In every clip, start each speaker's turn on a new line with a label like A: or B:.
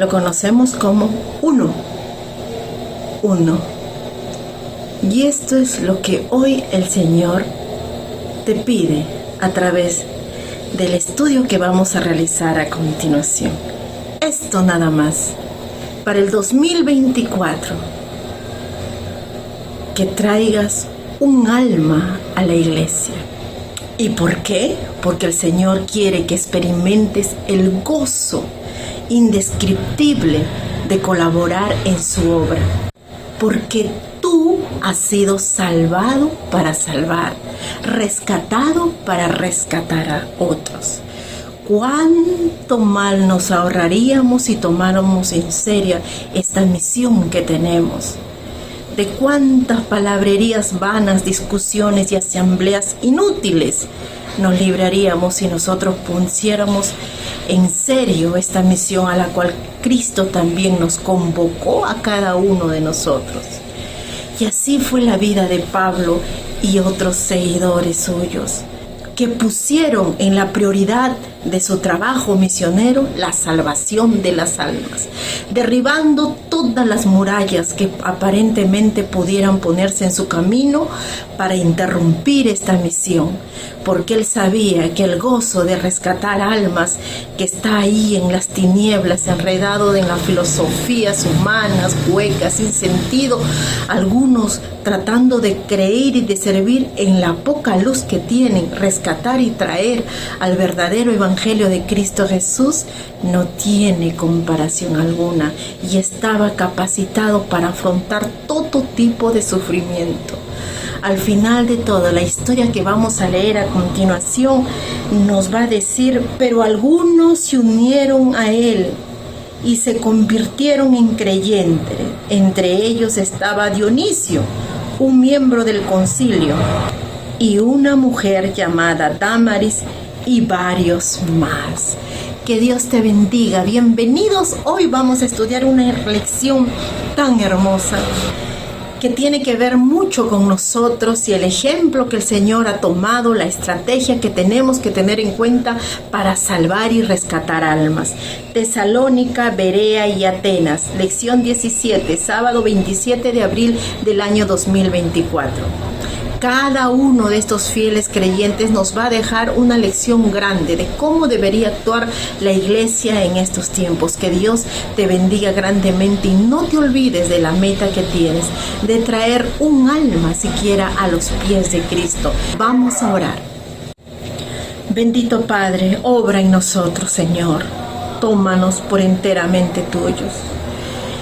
A: lo conocemos como uno. Uno. Y esto es lo que hoy el Señor te pide a través del estudio que vamos a realizar a continuación. Esto nada más. Para el 2024, que traigas un alma a la iglesia. ¿Y por qué? Porque el Señor quiere que experimentes el gozo indescriptible de colaborar en su obra. Porque tú has sido salvado para salvar, rescatado para rescatar a otros. ¿Cuánto mal nos ahorraríamos si tomáramos en serio esta misión que tenemos? ¿De cuántas palabrerías vanas, discusiones y asambleas inútiles nos libraríamos si nosotros pusiéramos en serio esta misión a la cual Cristo también nos convocó a cada uno de nosotros? Y así fue la vida de Pablo y otros seguidores suyos, que pusieron en la prioridad de su trabajo misionero la salvación de las almas, derribando todas las murallas que aparentemente pudieran ponerse en su camino para interrumpir esta misión, porque él sabía que el gozo de rescatar almas que está ahí en las tinieblas, enredado en las filosofías humanas, huecas, sin sentido, algunos tratando de creer y de servir en la poca luz que tienen, rescatar y traer al verdadero evangelio de Cristo Jesús, no tiene comparación alguna, y estaba capacitado para afrontar todo tipo de sufrimiento. Al final de todo, la historia que vamos a leer a continuación nos va a decir: pero algunos se unieron a él y se convirtieron en creyentes. Entre ellos estaba Dionisio, un miembro del concilio, y una mujer llamada Dámaris, y varios más. Que Dios te bendiga. Bienvenidos. Hoy vamos a estudiar una lección tan hermosa que tiene que ver mucho con nosotros y el ejemplo que el Señor ha tomado, la estrategia que tenemos que tener en cuenta para salvar y rescatar almas. Tesalónica, Berea y Atenas, lección 17, sábado 27 de abril del año 2024. Cada uno de estos fieles creyentes nos va a dejar una lección grande de cómo debería actuar la iglesia en estos tiempos. Que Dios te bendiga grandemente y no te olvides de la meta que tienes, de traer un alma siquiera a los pies de Cristo. Vamos a orar. Bendito Padre, obra en nosotros, Señor. Tómanos por enteramente tuyos.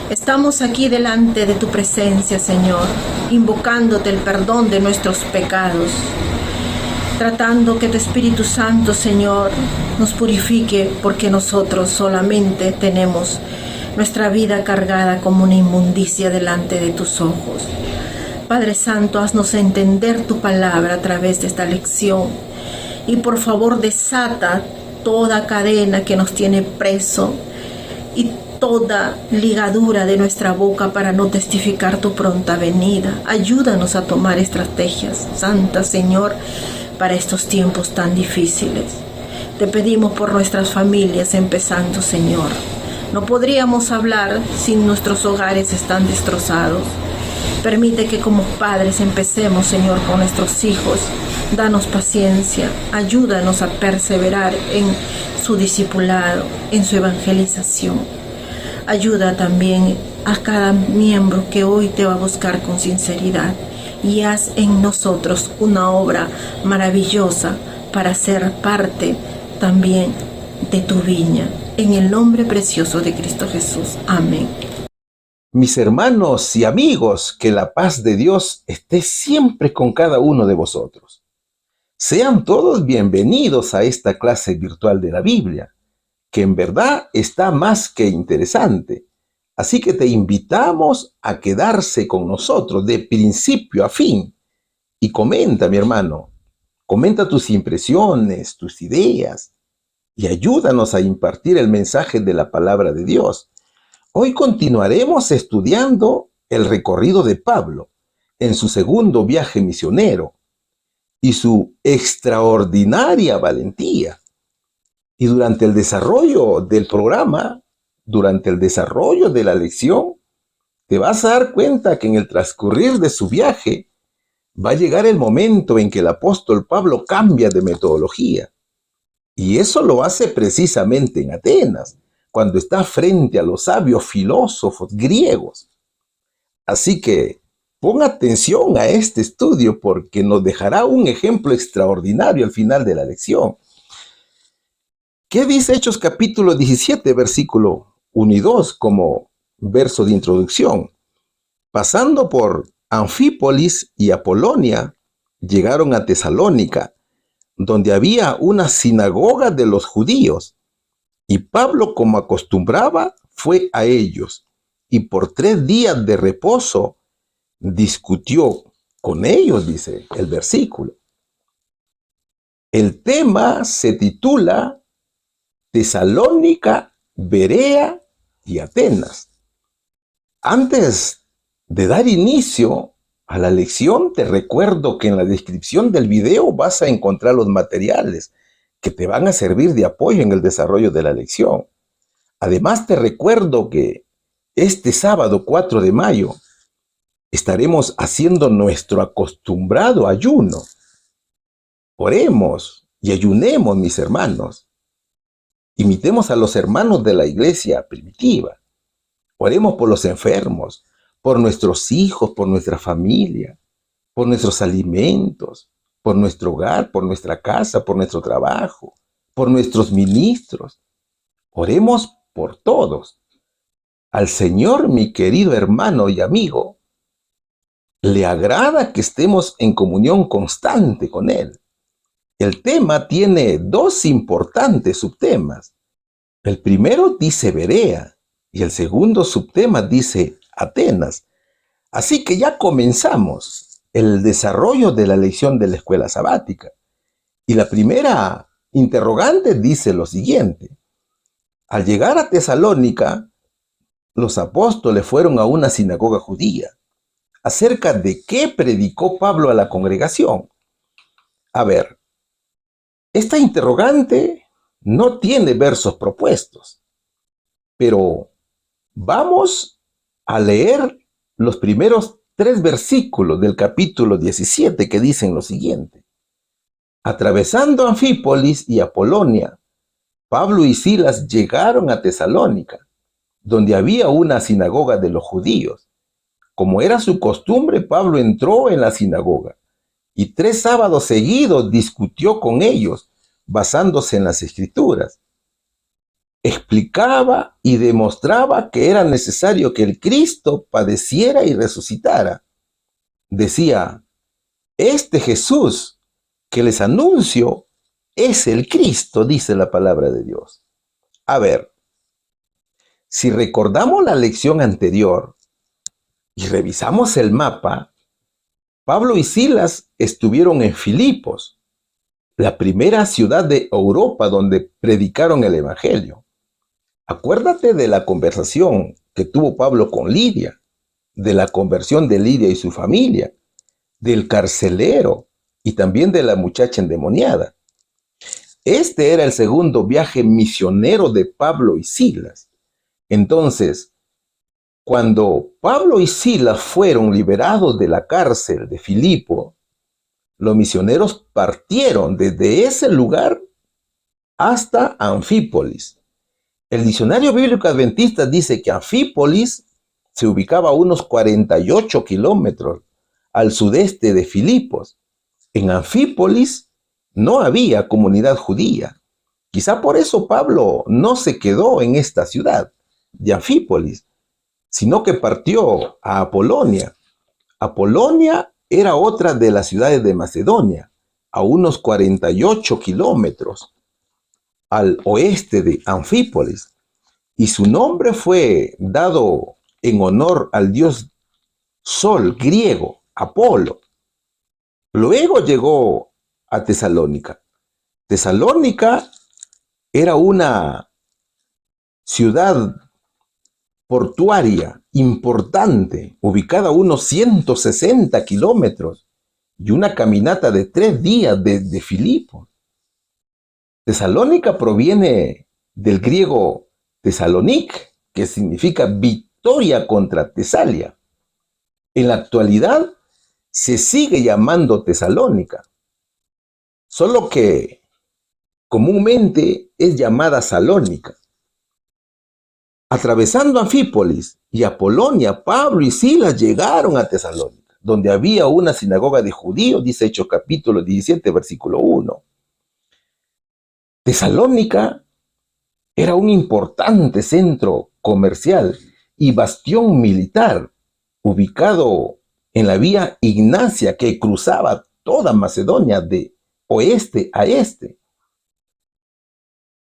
A: Estamos aquí delante de tu presencia, Señor, invocándote el perdón de nuestros pecados, tratando que tu Espíritu Santo, Señor, nos purifique, porque nosotros solamente tenemos nuestra vida cargada como una inmundicia delante de tus ojos. Padre Santo, haznos entender tu palabra a través de esta lección y por favor desata toda cadena que nos tiene preso y toda ligadura de nuestra boca para no testificar tu pronta venida. Ayúdanos a tomar estrategias santas, Señor, para estos tiempos tan difíciles. Te pedimos por nuestras familias, empezando, Señor. No podríamos hablar si nuestros hogares están destrozados. Permite que como padres empecemos, Señor, con nuestros hijos. Danos paciencia, ayúdanos a perseverar en su discipulado, en su evangelización. Ayuda también a cada miembro que hoy te va a buscar con sinceridad y haz en nosotros una obra maravillosa para ser parte también de tu viña. En el nombre precioso de Cristo Jesús. Amén.
B: Mis hermanos y amigos, que la paz de Dios esté siempre con cada uno de vosotros. Sean todos bienvenidos a esta clase virtual de la Biblia, que en verdad está más que interesante. Así que te invitamos a quedarse con nosotros de principio a fin. Y comenta, mi hermano, comenta tus impresiones, tus ideas, y ayúdanos a impartir el mensaje de la palabra de Dios. Hoy continuaremos estudiando el recorrido de Pablo en su segundo viaje misionero y su extraordinaria valentía. Y durante el desarrollo del programa durante el desarrollo de la lección, te vas a dar cuenta que en el transcurrir de su viaje va a llegar el momento en que el apóstol Pablo cambia de metodología. Y eso lo hace precisamente en Atenas, cuando está frente a los sabios filósofos griegos. Así que pon atención a este estudio porque nos dejará un ejemplo extraordinario al final de la lección. ¿Qué dice Hechos capítulo 17, versículo 1 y 2 como verso de introducción? Pasando por Anfípolis y Apolonia, llegaron a Tesalónica, donde había una sinagoga de los judíos, y Pablo, como acostumbraba, fue a ellos, y por 3 días de reposo discutió con ellos, dice el versículo. El tema se titula Tesalónica, Berea y Atenas. Antes de dar inicio a la lección, te recuerdo que en la descripción del video vas a encontrar los materiales que te van a servir de apoyo en el desarrollo de la lección. Además, te recuerdo que este sábado 4 de mayo estaremos haciendo nuestro acostumbrado ayuno. Oremos y ayunemos, mis hermanos. Imitemos a los hermanos de la iglesia primitiva. Oremos por los enfermos, por nuestros hijos, por nuestra familia, por nuestros alimentos, por nuestro hogar, por nuestra casa, por nuestro trabajo, por nuestros ministros. Oremos por todos. Al Señor, mi querido hermano y amigo, le agrada que estemos en comunión constante con Él. El tema tiene 2 importantes subtemas. El primero dice Berea y el segundo subtema dice Atenas. Así que ya comenzamos el desarrollo de la lección de la escuela sabática. Y la primera interrogante dice lo siguiente. Al llegar a Tesalónica, los apóstoles fueron a una sinagoga judía. ¿Acerca de qué predicó Pablo a la congregación? A ver, esta interrogante no tiene versos propuestos, pero vamos a leer los primeros 3 versículos del capítulo 17 que dicen lo siguiente. Atravesando Anfípolis y Apolonia, Pablo y Silas llegaron a Tesalónica, donde había una sinagoga de los judíos. Como era su costumbre, Pablo entró en la sinagoga y 3 sábados seguidos discutió con ellos, basándose en las Escrituras. Explicaba y demostraba que era necesario que el Cristo padeciera y resucitara. Decía, este Jesús que les anuncio es el Cristo, dice la palabra de Dios. A ver, si recordamos la lección anterior y revisamos el mapa, Pablo y Silas estuvieron en Filipos, la primera ciudad de Europa donde predicaron el Evangelio. Acuérdate de la conversación que tuvo Pablo con Lidia, de la conversión de Lidia y su familia, del carcelero y también de la muchacha endemoniada. Este era el segundo viaje misionero de Pablo y Silas. Entonces, cuando Pablo y Silas fueron liberados de la cárcel de Filipo, los misioneros partieron desde ese lugar hasta Anfípolis. El diccionario bíblico adventista dice que Anfípolis se ubicaba a unos 48 kilómetros al sudeste de Filipos. En Anfípolis no había comunidad judía. Quizá por eso Pablo no se quedó en esta ciudad de Anfípolis, sino que partió a Apolonia. Apolonia era otra de las ciudades de Macedonia, a unos 48 kilómetros al oeste de Anfípolis, y su nombre fue dado en honor al dios Sol griego, Apolo. Luego llegó a Tesalónica. Tesalónica era una ciudad portuaria importante, ubicada a unos 160 kilómetros y una caminata de 3 días desde Filipos. Tesalónica proviene del griego Tesalonic, que significa victoria contra Tesalia. En la actualidad se sigue llamando Tesalónica, solo que comúnmente es llamada Salónica. Atravesando Anfípolis y Apolonia, Pablo y Silas llegaron a Tesalónica, donde había una sinagoga de judíos, dice Hechos capítulo 17, versículo 1. Tesalónica era un importante centro comercial y bastión militar, ubicado en la vía Ignacia que cruzaba toda Macedonia de oeste a este.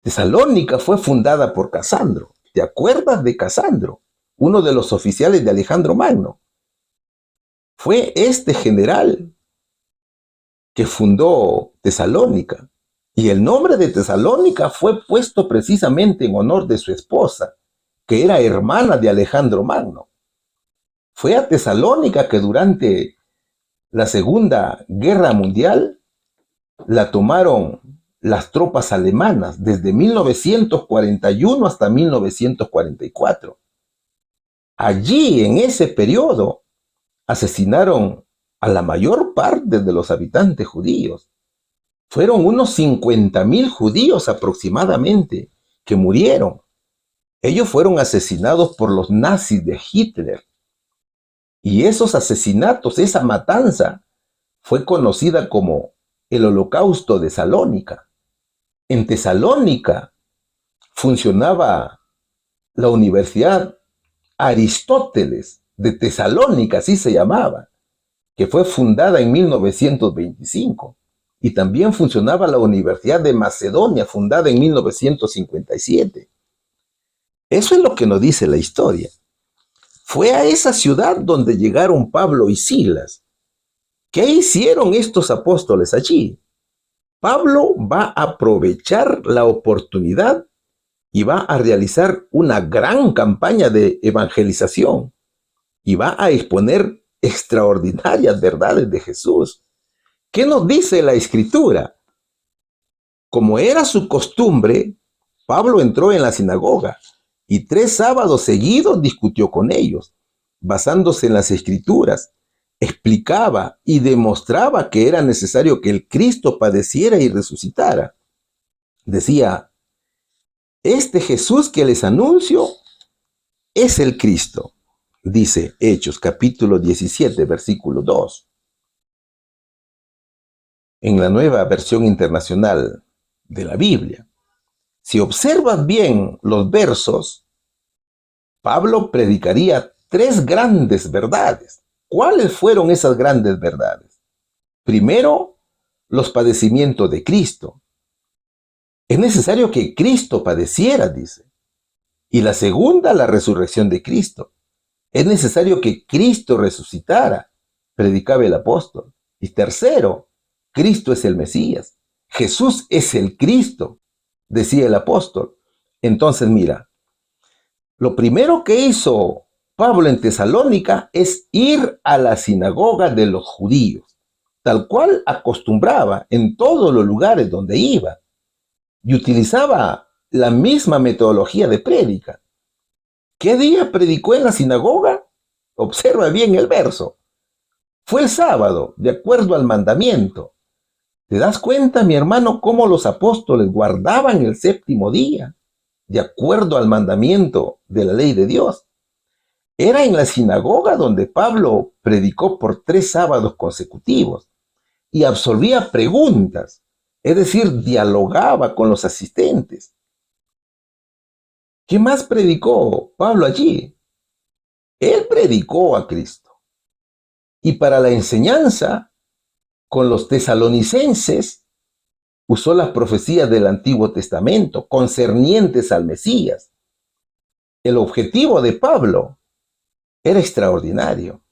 B: Tesalónica fue fundada por Casandro. ¿Te acuerdas de Casandro? Uno de los oficiales de Alejandro Magno. Fue este general que fundó Tesalónica. Y el nombre de Tesalónica fue puesto precisamente en honor de su esposa, que era hermana de Alejandro Magno. Fue a Tesalónica que durante la Segunda Guerra Mundial la tomaron las tropas alemanas desde 1941 hasta 1944. Allí, en ese periodo, asesinaron a la mayor parte de los habitantes judíos. Fueron unos 50,000 judíos aproximadamente que murieron. Ellos fueron asesinados por los nazis de Hitler. Y esos asesinatos, esa matanza, fue conocida como el Holocausto de Salónica. En Tesalónica funcionaba la Universidad Aristóteles de Tesalónica, así se llamaba, que fue fundada en 1925. Y también funcionaba la Universidad de Macedonia, fundada en 1957. Eso es lo que nos dice la historia. Fue a esa ciudad donde llegaron Pablo y Silas. ¿Qué hicieron estos apóstoles allí? Pablo va a aprovechar la oportunidad y va a realizar una gran campaña de evangelización y va a exponer extraordinarias verdades de Jesús. ¿Qué nos dice la Escritura? Como era su costumbre, Pablo entró en la sinagoga y 3 sábados seguidos discutió con ellos, basándose en las Escrituras. Explicaba y demostraba que era necesario que el Cristo padeciera y resucitara. Decía, este Jesús que les anuncio es el Cristo, dice Hechos capítulo 17, versículo 2. En la Nueva Versión Internacional de la Biblia, si observas bien los versos, Pablo predicaría 3 grandes verdades. ¿Cuáles fueron esas grandes verdades? Primero, los padecimientos de Cristo. Es necesario que Cristo padeciera, dice. Y la segunda, la resurrección de Cristo. Es necesario que Cristo resucitara, predicaba el apóstol. Y tercero, Cristo es el Mesías. Jesús es el Cristo, decía el apóstol. Entonces, mira, lo primero que hizo Pablo en Tesalónica es ir a la sinagoga de los judíos, tal cual acostumbraba en todos los lugares donde iba, y utilizaba la misma metodología de prédica. ¿Qué día predicó en la sinagoga? Observa bien el verso. Fue el sábado, de acuerdo al mandamiento. ¿Te das cuenta, mi hermano, cómo los apóstoles guardaban el 7º día, de acuerdo al mandamiento de la ley de Dios? Era en la sinagoga donde Pablo predicó por 3 sábados consecutivos y absolvía preguntas, es decir, dialogaba con los asistentes. ¿Qué más predicó Pablo allí? Él predicó a Cristo. Y para la enseñanza, con los tesalonicenses, usó las profecías del Antiguo Testamento concernientes al Mesías. El objetivo de Pablo era extraordinario.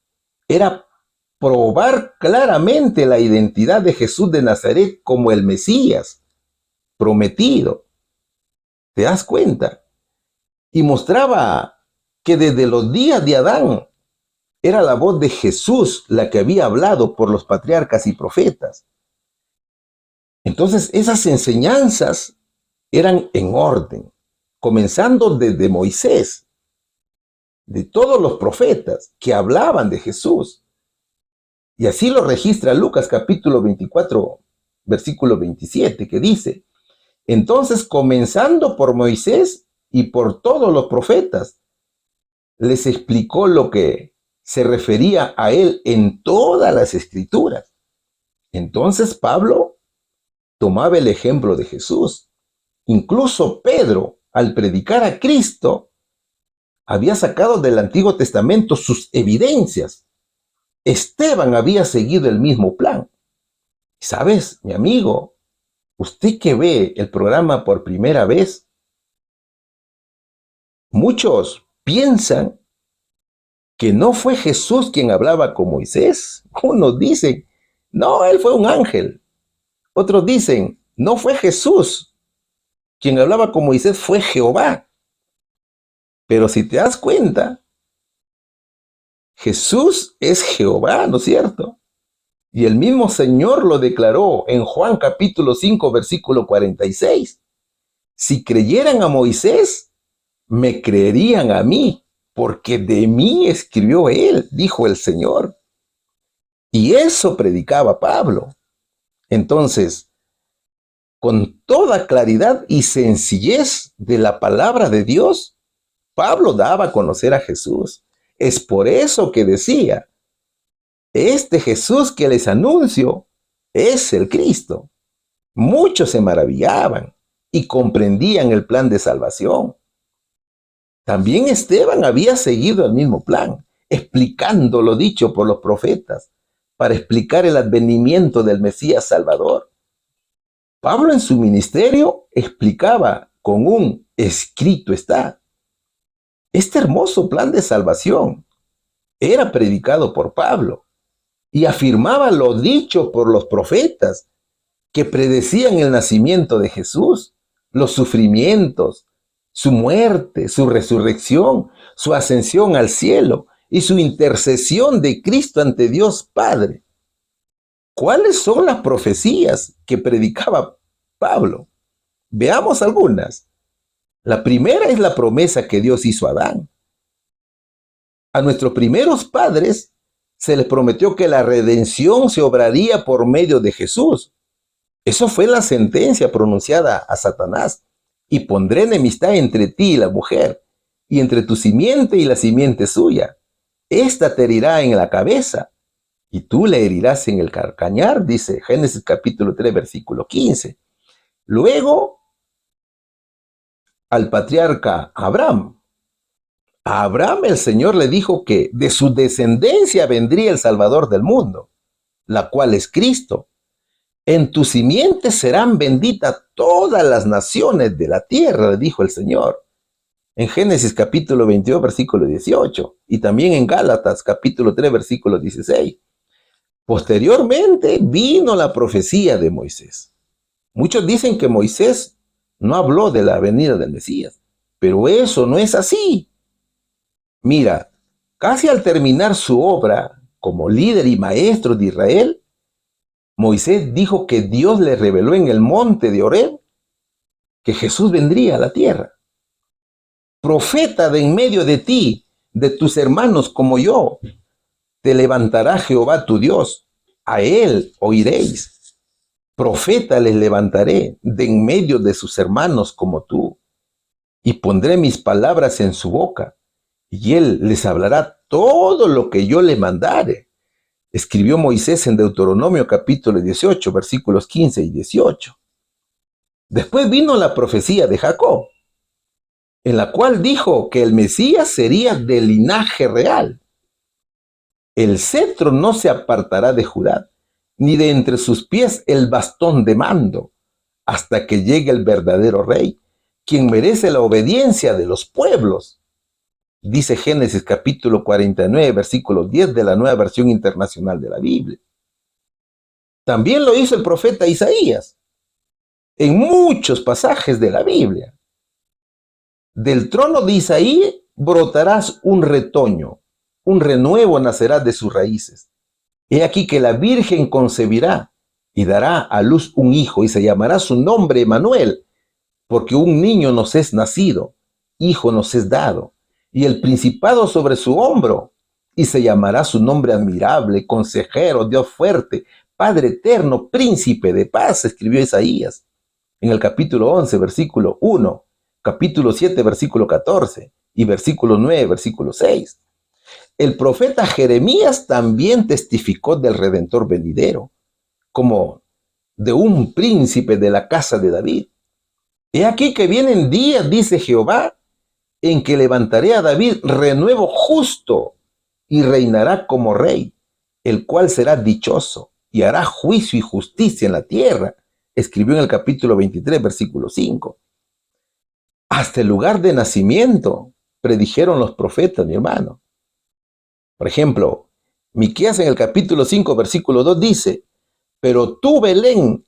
B: Era probar claramente la identidad de Jesús de Nazaret como el Mesías prometido. ¿Te das cuenta? Y mostraba que desde los días de Adán era la voz de Jesús la que había hablado por los patriarcas y profetas. Entonces esas enseñanzas eran en orden, comenzando desde Moisés. de todos los profetas que hablaban de Jesús. Y así lo registra Lucas capítulo 24, versículo 27, que dice: entonces, comenzando por Moisés y por todos los profetas, les explicó lo que se refería a él en todas las escrituras. Entonces Pablo tomaba el ejemplo de Jesús. Incluso Pedro, al predicar a Cristo, había sacado del Antiguo Testamento sus evidencias. Esteban había seguido el mismo plan. ¿Sabes, mi amigo? Usted que ve el programa por primera vez, muchos piensan que no fue Jesús quien hablaba con Moisés. Unos dicen, no, él fue un ángel. Otros dicen, no fue Jesús quien hablaba con Moisés, fue Jehová. Pero si te das cuenta, Jesús es Jehová, ¿no es cierto? Y el mismo Señor lo declaró en Juan capítulo 5, versículo 46. Si creyeran a Moisés, me creerían a mí, porque de mí escribió él, dijo el Señor. Y eso predicaba Pablo. Entonces, con toda claridad y sencillez de la palabra de Dios, Pablo daba a conocer a Jesús. Es por eso que decía, este Jesús que les anuncio es el Cristo. Muchos se maravillaban y comprendían el plan de salvación. También Esteban había seguido el mismo plan, explicando lo dicho por los profetas para explicar el advenimiento del Mesías Salvador. Pablo en su ministerio explicaba con un escrito está. Este hermoso plan de salvación era predicado por Pablo y afirmaba lo dicho por los profetas que predecían el nacimiento de Jesús, los sufrimientos, su muerte, su resurrección, su ascensión al cielo y su intercesión de Cristo ante Dios Padre. ¿Cuáles son las profecías que predicaba Pablo? Veamos algunas. La primera es la promesa que Dios hizo a Adán. A nuestros primeros padres se les prometió que la redención se obraría por medio de Jesús. Eso fue la sentencia pronunciada a Satanás. Y pondré enemistad entre ti y la mujer, y entre tu simiente y la simiente suya. Esta te herirá en la cabeza, y tú le herirás en el calcañar, dice Génesis capítulo 3, versículo 15. Luego, al patriarca Abraham. A Abraham el Señor le dijo que de su descendencia vendría el Salvador del mundo, la cual es Cristo. En tu simiente serán benditas todas las naciones de la tierra, le dijo el Señor. En Génesis capítulo 22, versículo 18, y también en Gálatas capítulo 3, versículo 16. Posteriormente vino la profecía de Moisés. Muchos dicen que Moisés no habló de la venida del Mesías, pero eso no es así. Mira, casi al terminar su obra como líder y maestro de Israel, Moisés dijo que Dios le reveló en el monte de Horeb que Jesús vendría a la tierra. Profeta de en medio de ti, de tus hermanos como yo, te levantará Jehová tu Dios, a él oiréis. Profeta les levantaré de en medio de sus hermanos como tú, y pondré mis palabras en su boca, y él les hablará todo lo que yo le mandare. Escribió Moisés en Deuteronomio capítulo 18, versículos 15 y 18. Después vino la profecía de Jacob, en la cual dijo que el Mesías sería de linaje real. El cetro no se apartará de Judá, ni de entre sus pies el bastón de mando, hasta que llegue el verdadero rey, quien merece la obediencia de los pueblos. Dice Génesis capítulo 49, versículo 10 de la Nueva Versión Internacional de la Biblia. También lo hizo el profeta Isaías en muchos pasajes de la Biblia. Del trono de Isaí brotarás un retoño, un renuevo nacerá de sus raíces. He aquí que la Virgen concebirá y dará a luz un hijo, y se llamará su nombre Emmanuel, porque un niño nos es nacido, hijo nos es dado, y el principado sobre su hombro, y se llamará su nombre admirable, consejero, Dios fuerte, Padre eterno, príncipe de paz, escribió Isaías en el capítulo 11, versículo 1, capítulo 7, versículo 14 y versículo 9, versículo 6. El profeta Jeremías también testificó del Redentor venidero, como de un príncipe de la casa de David. He aquí que vienen días, dice Jehová, en que levantaré a David renuevo justo y reinará como rey, el cual será dichoso y hará juicio y justicia en la tierra, escribió en el capítulo 23, versículo 5. Hasta el lugar de nacimiento predijeron los profetas, mi hermano. Por ejemplo, Miqueas en el capítulo 5, versículo 2 dice: pero tú, Belén,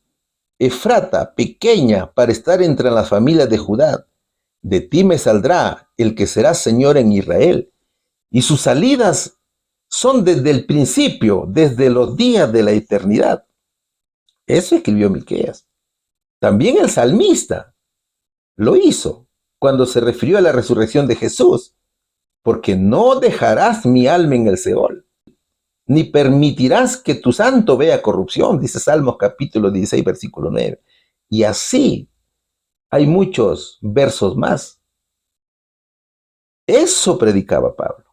B: Efrata, pequeña para estar entre las familias de Judá, de ti me saldrá el que será Señor en Israel, y sus salidas son desde el principio, desde los días de la eternidad. Eso escribió Miqueas. También el salmista lo hizo cuando se refirió a la resurrección de Jesús, porque no dejarás mi alma en el Seol, ni permitirás que tu santo vea corrupción, dice Salmos capítulo 16, versículo 9. Y así hay muchos versos más. Eso predicaba Pablo.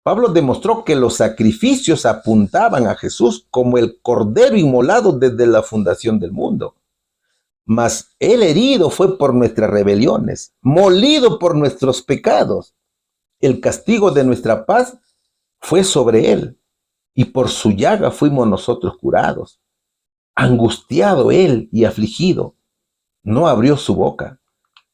B: Pablo demostró que los sacrificios apuntaban a Jesús como el cordero inmolado desde la fundación del mundo. Mas el herido fue por nuestras rebeliones, molido por nuestros pecados. El castigo de nuestra paz fue sobre él, y por su llaga fuimos nosotros curados. Angustiado él y afligido, no abrió su boca.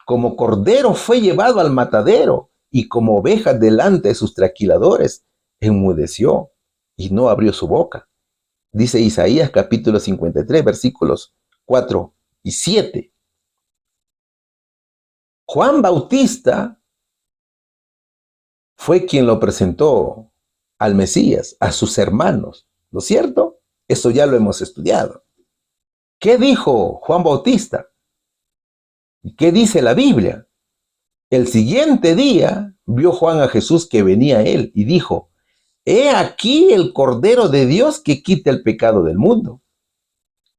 B: Como cordero fue llevado al matadero, y como oveja delante de sus trasquiladores, enmudeció y no abrió su boca. Dice Isaías capítulo 53, versículos 4 y 7. Juan Bautista fue quien lo presentó al Mesías, a sus hermanos, ¿no es cierto? Eso ya lo hemos estudiado. ¿Qué dijo Juan Bautista? ¿Y qué dice la Biblia? El siguiente día vio Juan a Jesús que venía a él y dijo: he aquí el Cordero de Dios que quita el pecado del mundo.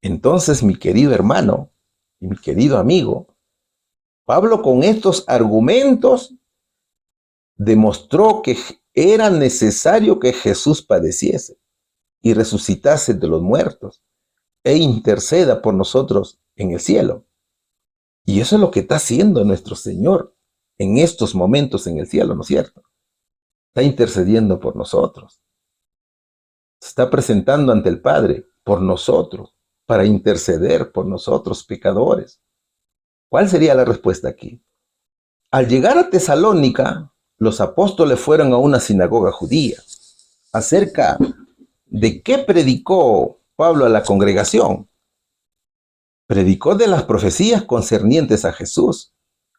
B: Entonces, mi querido hermano y mi querido amigo, Pablo con estos argumentos demostró que era necesario que Jesús padeciese y resucitase de los muertos e interceda por nosotros en el cielo. Y eso es lo que está haciendo nuestro Señor en estos momentos en el cielo, ¿no es cierto? Está intercediendo por nosotros. Se está presentando ante el Padre por nosotros, para interceder por nosotros, pecadores. ¿Cuál sería la respuesta aquí? Al llegar a Tesalónica, los apóstoles fueron a una sinagoga judía. ¿Acerca de qué predicó Pablo a la congregación? Predicó de las profecías concernientes a Jesús,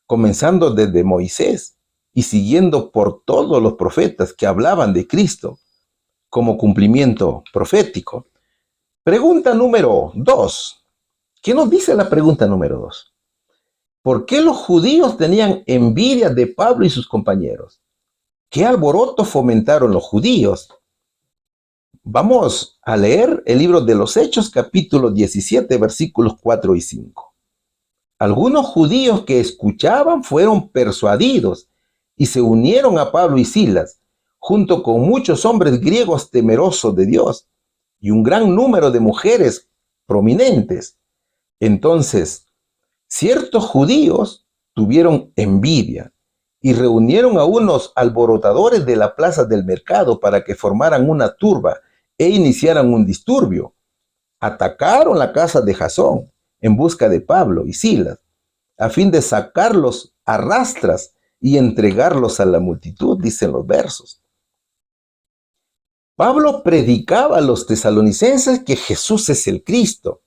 B: comenzando desde Moisés y siguiendo por todos los profetas que hablaban de Cristo como cumplimiento profético. Pregunta número 2. ¿Qué nos dice la pregunta número 2? ¿Por qué los judíos tenían envidia de Pablo y sus compañeros? ¿Qué alboroto fomentaron los judíos? Vamos a leer el libro de los Hechos, capítulo 17, versículos 4 y 5. Algunos judíos que escuchaban fueron persuadidos y se unieron a Pablo y Silas, junto con muchos hombres griegos temerosos de Dios y un gran número de mujeres prominentes. Entonces, ciertos judíos tuvieron envidia y reunieron a unos alborotadores de la plaza del mercado para que formaran una turba e iniciaran un disturbio. Atacaron la casa de Jasón en busca de Pablo y Silas, a fin de sacarlos a rastras y entregarlos a la multitud, dicen los versos. Pablo predicaba a los tesalonicenses que Jesús es el Cristo,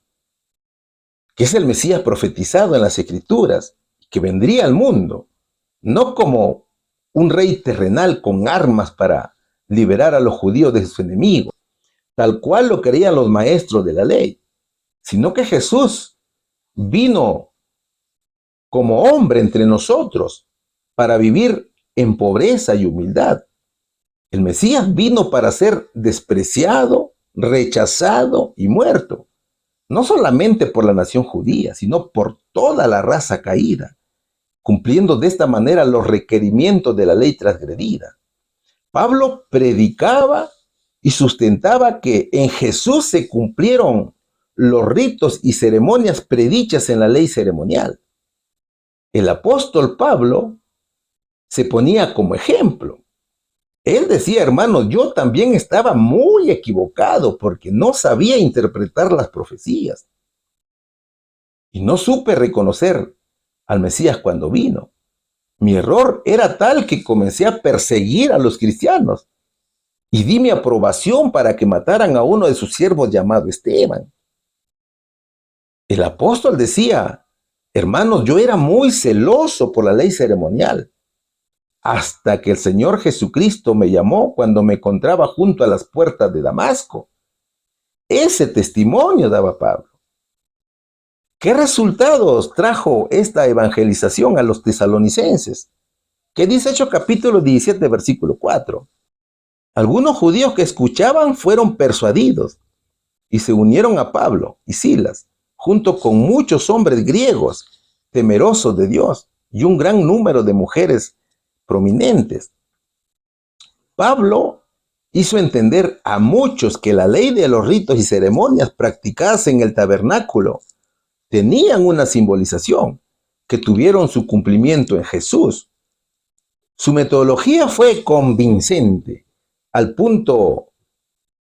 B: que es el Mesías profetizado en las Escrituras, que vendría al mundo, no como un rey terrenal con armas para liberar a los judíos de sus enemigos, tal cual lo creían los maestros de la ley, sino que Jesús vino como hombre entre nosotros para vivir en pobreza y humildad. El Mesías vino para ser despreciado, rechazado y muerto, no solamente por la nación judía, sino por toda la raza caída, cumpliendo de esta manera los requerimientos de la ley transgredida. Pablo predicaba y sustentaba que en Jesús se cumplieron los ritos y ceremonias predichas en la ley ceremonial. El apóstol Pablo se ponía como ejemplo. Él decía, hermanos, yo también estaba muy equivocado porque no sabía interpretar las profecías y no supe reconocer al Mesías cuando vino. Mi error era tal que comencé a perseguir a los cristianos y di mi aprobación para que mataran a uno de sus siervos llamado Esteban. El apóstol decía, hermanos, yo era muy celoso por la ley ceremonial, hasta que el Señor Jesucristo me llamó cuando me encontraba junto a las puertas de Damasco. Ese testimonio daba Pablo. ¿Qué resultados trajo esta evangelización a los tesalonicenses? ¿Qué dice Hechos capítulo 17, versículo 4? Algunos judíos que escuchaban fueron persuadidos y se unieron a Pablo y Silas, junto con muchos hombres griegos temerosos de Dios y un gran número de mujeres prominentes. Pablo hizo entender a muchos que la ley de los ritos y ceremonias practicadas en el tabernáculo tenían una simbolización, que tuvieron su cumplimiento en Jesús. Su metodología fue convincente, al punto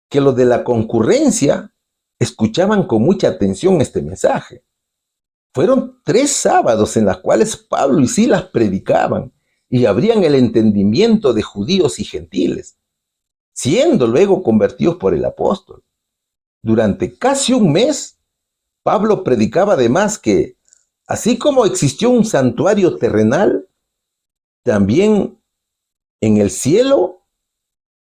B: que los de la concurrencia escuchaban con mucha atención este mensaje. Fueron 3 sábados en los cuales Pablo y Silas predicaban y abrían el entendimiento de judíos y gentiles, siendo luego convertidos por el apóstol. Durante casi un mes, Pablo predicaba además que, así como existió un santuario terrenal, también en el cielo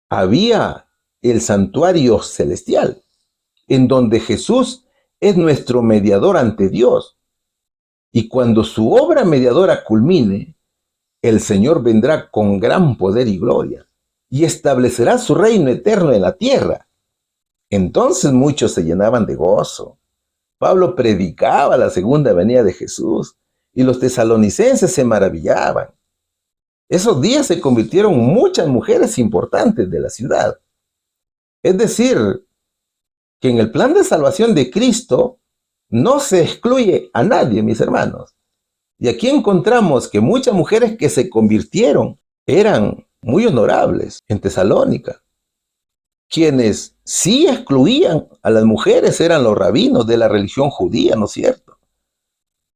B: había el santuario celestial, en donde Jesús es nuestro mediador ante Dios. Y cuando su obra mediadora culmine, el Señor vendrá con gran poder y gloria y establecerá su reino eterno en la tierra. Entonces muchos se llenaban de gozo. Pablo predicaba la segunda venida de Jesús y los tesalonicenses se maravillaban. Esos días se convirtieron muchas mujeres importantes de la ciudad. Es decir, que en el plan de salvación de Cristo no se excluye a nadie, mis hermanos. Y aquí encontramos que muchas mujeres que se convirtieron eran muy honorables en Tesalónica. Quienes sí excluían a las mujeres eran los rabinos de la religión judía, ¿no es cierto?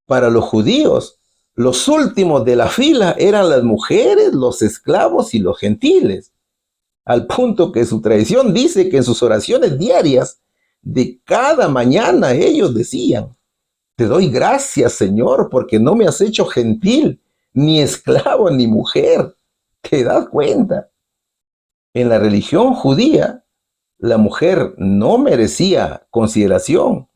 B: Para los judíos, los últimos de la fila eran las mujeres, los esclavos y los gentiles, al punto que su tradición dice que en sus oraciones diarias de cada mañana ellos decían: te doy gracias, Señor, porque no me has hecho gentil, ni esclavo, ni mujer. ¿Te das cuenta? En la religión judía, la mujer no merecía consideración.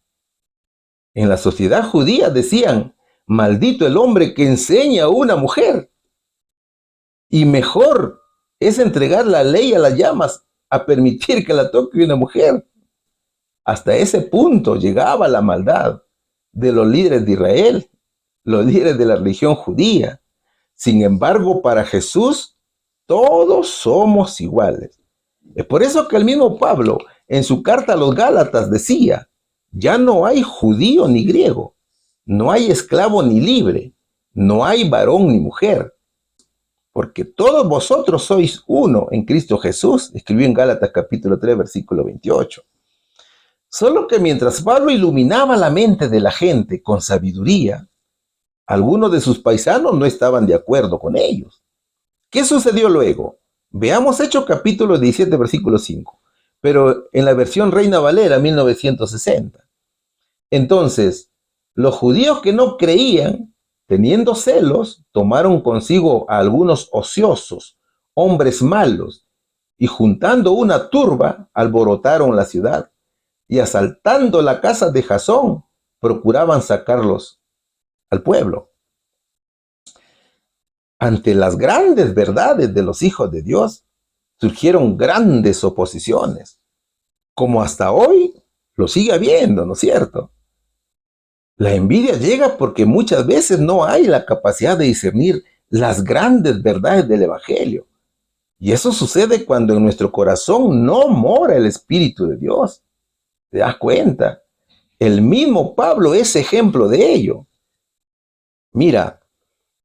B: En la sociedad judía decían: maldito el hombre que enseña a una mujer. Y mejor es entregar la ley a las llamas a permitir que la toque una mujer. Hasta ese punto llegaba la maldad de los líderes de Israel, los líderes de la religión judía. Sin embargo, para Jesús, todos somos iguales. Es por eso que el mismo Pablo, en su carta a los Gálatas, decía: ya no hay judío ni griego, no hay esclavo ni libre, no hay varón ni mujer, porque todos vosotros sois uno en Cristo Jesús, escribió en Gálatas capítulo 3, versículo 28. Solo que mientras Pablo iluminaba la mente de la gente con sabiduría, algunos de sus paisanos no estaban de acuerdo con ellos. ¿Qué sucedió luego? Veamos Hechos capítulo 17, versículo 5, pero en la versión Reina Valera 1960. Entonces, los judíos que no creían, teniendo celos, tomaron consigo a algunos ociosos, hombres malos, y juntando una turba, alborotaron la ciudad, y asaltando la casa de Jasón, procuraban sacarlos al pueblo. ante las grandes verdades de los hijos de Dios, surgieron grandes oposiciones, como hasta hoy lo sigue habiendo, ¿no es cierto? La envidia llega porque muchas veces no hay la capacidad de discernir las grandes verdades del Evangelio. Y eso sucede cuando en nuestro corazón no mora el Espíritu de Dios. ¿Te das cuenta? El mismo Pablo es ejemplo de ello. Mira,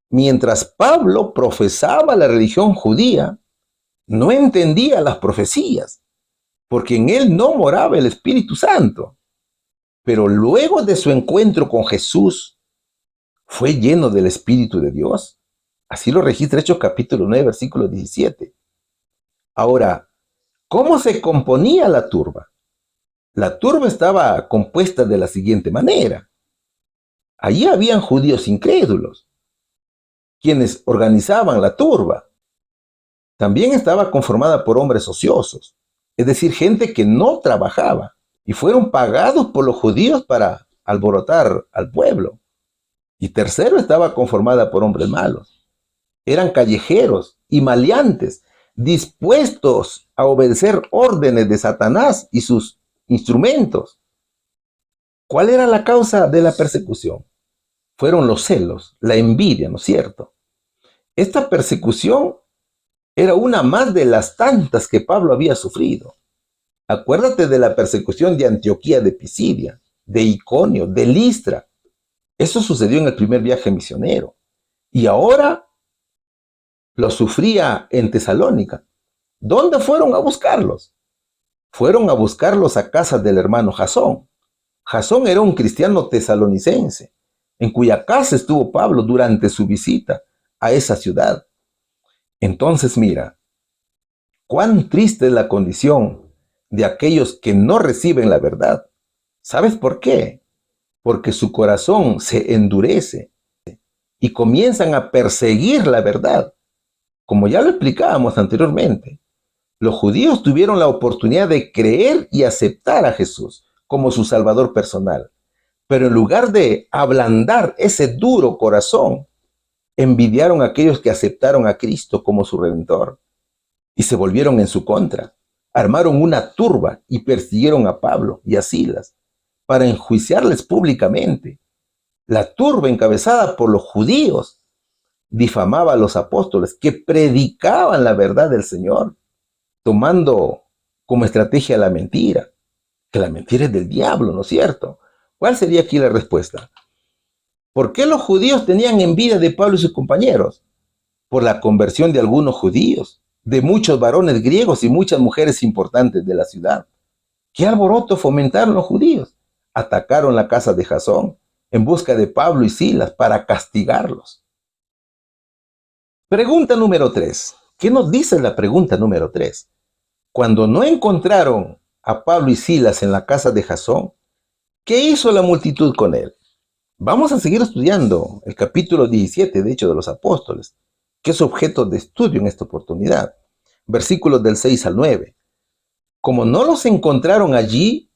B: mientras Pablo profesaba la religión judía, no entendía las profecías, porque en él no moraba el Espíritu Santo. Pero luego de su encuentro con Jesús, fue lleno del Espíritu de Dios. Así lo registra Hechos capítulo 9, versículo 17. Ahora, ¿cómo se componía la turba? La turba estaba compuesta de la siguiente manera. Allí habían judíos incrédulos, quienes organizaban la turba. También estaba conformada por hombres ociosos, es decir, gente que no trabajaba y fueron pagados por los judíos para alborotar al pueblo. Y tercero, estaba conformada por hombres malos. Eran callejeros y maleantes, dispuestos a obedecer órdenes de Satanás y sus instrumentos. ¿Cuál era la causa de la persecución? Fueron los celos, la envidia, ¿no es cierto? Esta persecución era una más de las tantas que Pablo había sufrido. Acuérdate de la persecución de Antioquía de Pisidia, de Iconio, de Listra. Eso sucedió en el primer viaje misionero. Y ahora lo sufría en Tesalónica. ¿Dónde fueron a buscarlos? Fueron a buscarlos a casa del hermano Jasón. Jasón era un cristiano tesalonicense, en cuya casa estuvo Pablo durante su visita a esa ciudad. Entonces mira, cuán triste es la condición de aquellos que no reciben la verdad. ¿Sabes por qué? Porque su corazón se endurece y comienzan a perseguir la verdad. Como ya lo explicábamos anteriormente, los judíos tuvieron la oportunidad de creer y aceptar a Jesús como su Salvador personal. Pero en lugar de ablandar ese duro corazón, envidiaron a aquellos que aceptaron a Cristo como su Redentor y se volvieron en su contra. Armaron una turba y persiguieron a Pablo y a Silas para enjuiciarles públicamente. La turba, encabezada por los judíos, difamaba a los apóstoles que predicaban la verdad del Señor, tomando como estrategia la mentira, que la mentira es del diablo, ¿no es cierto? ¿Cuál sería aquí la respuesta? ¿Por qué los judíos tenían envidia de Pablo y sus compañeros? Por la conversión de algunos judíos, de muchos varones griegos y muchas mujeres importantes de la ciudad. ¿Qué alboroto fomentaron los judíos? Atacaron la casa de Jasón en busca de Pablo y Silas para castigarlos. Pregunta número 3. ¿Qué nos dice la pregunta número 3? Cuando no encontraron a Pablo y Silas en la casa de Jasón, ¿qué hizo la multitud con él? Vamos a seguir estudiando el capítulo 17 de Hechos de los Apóstoles, que es objeto de estudio en esta oportunidad. Versículos del 6 al 9. Como no los encontraron allí,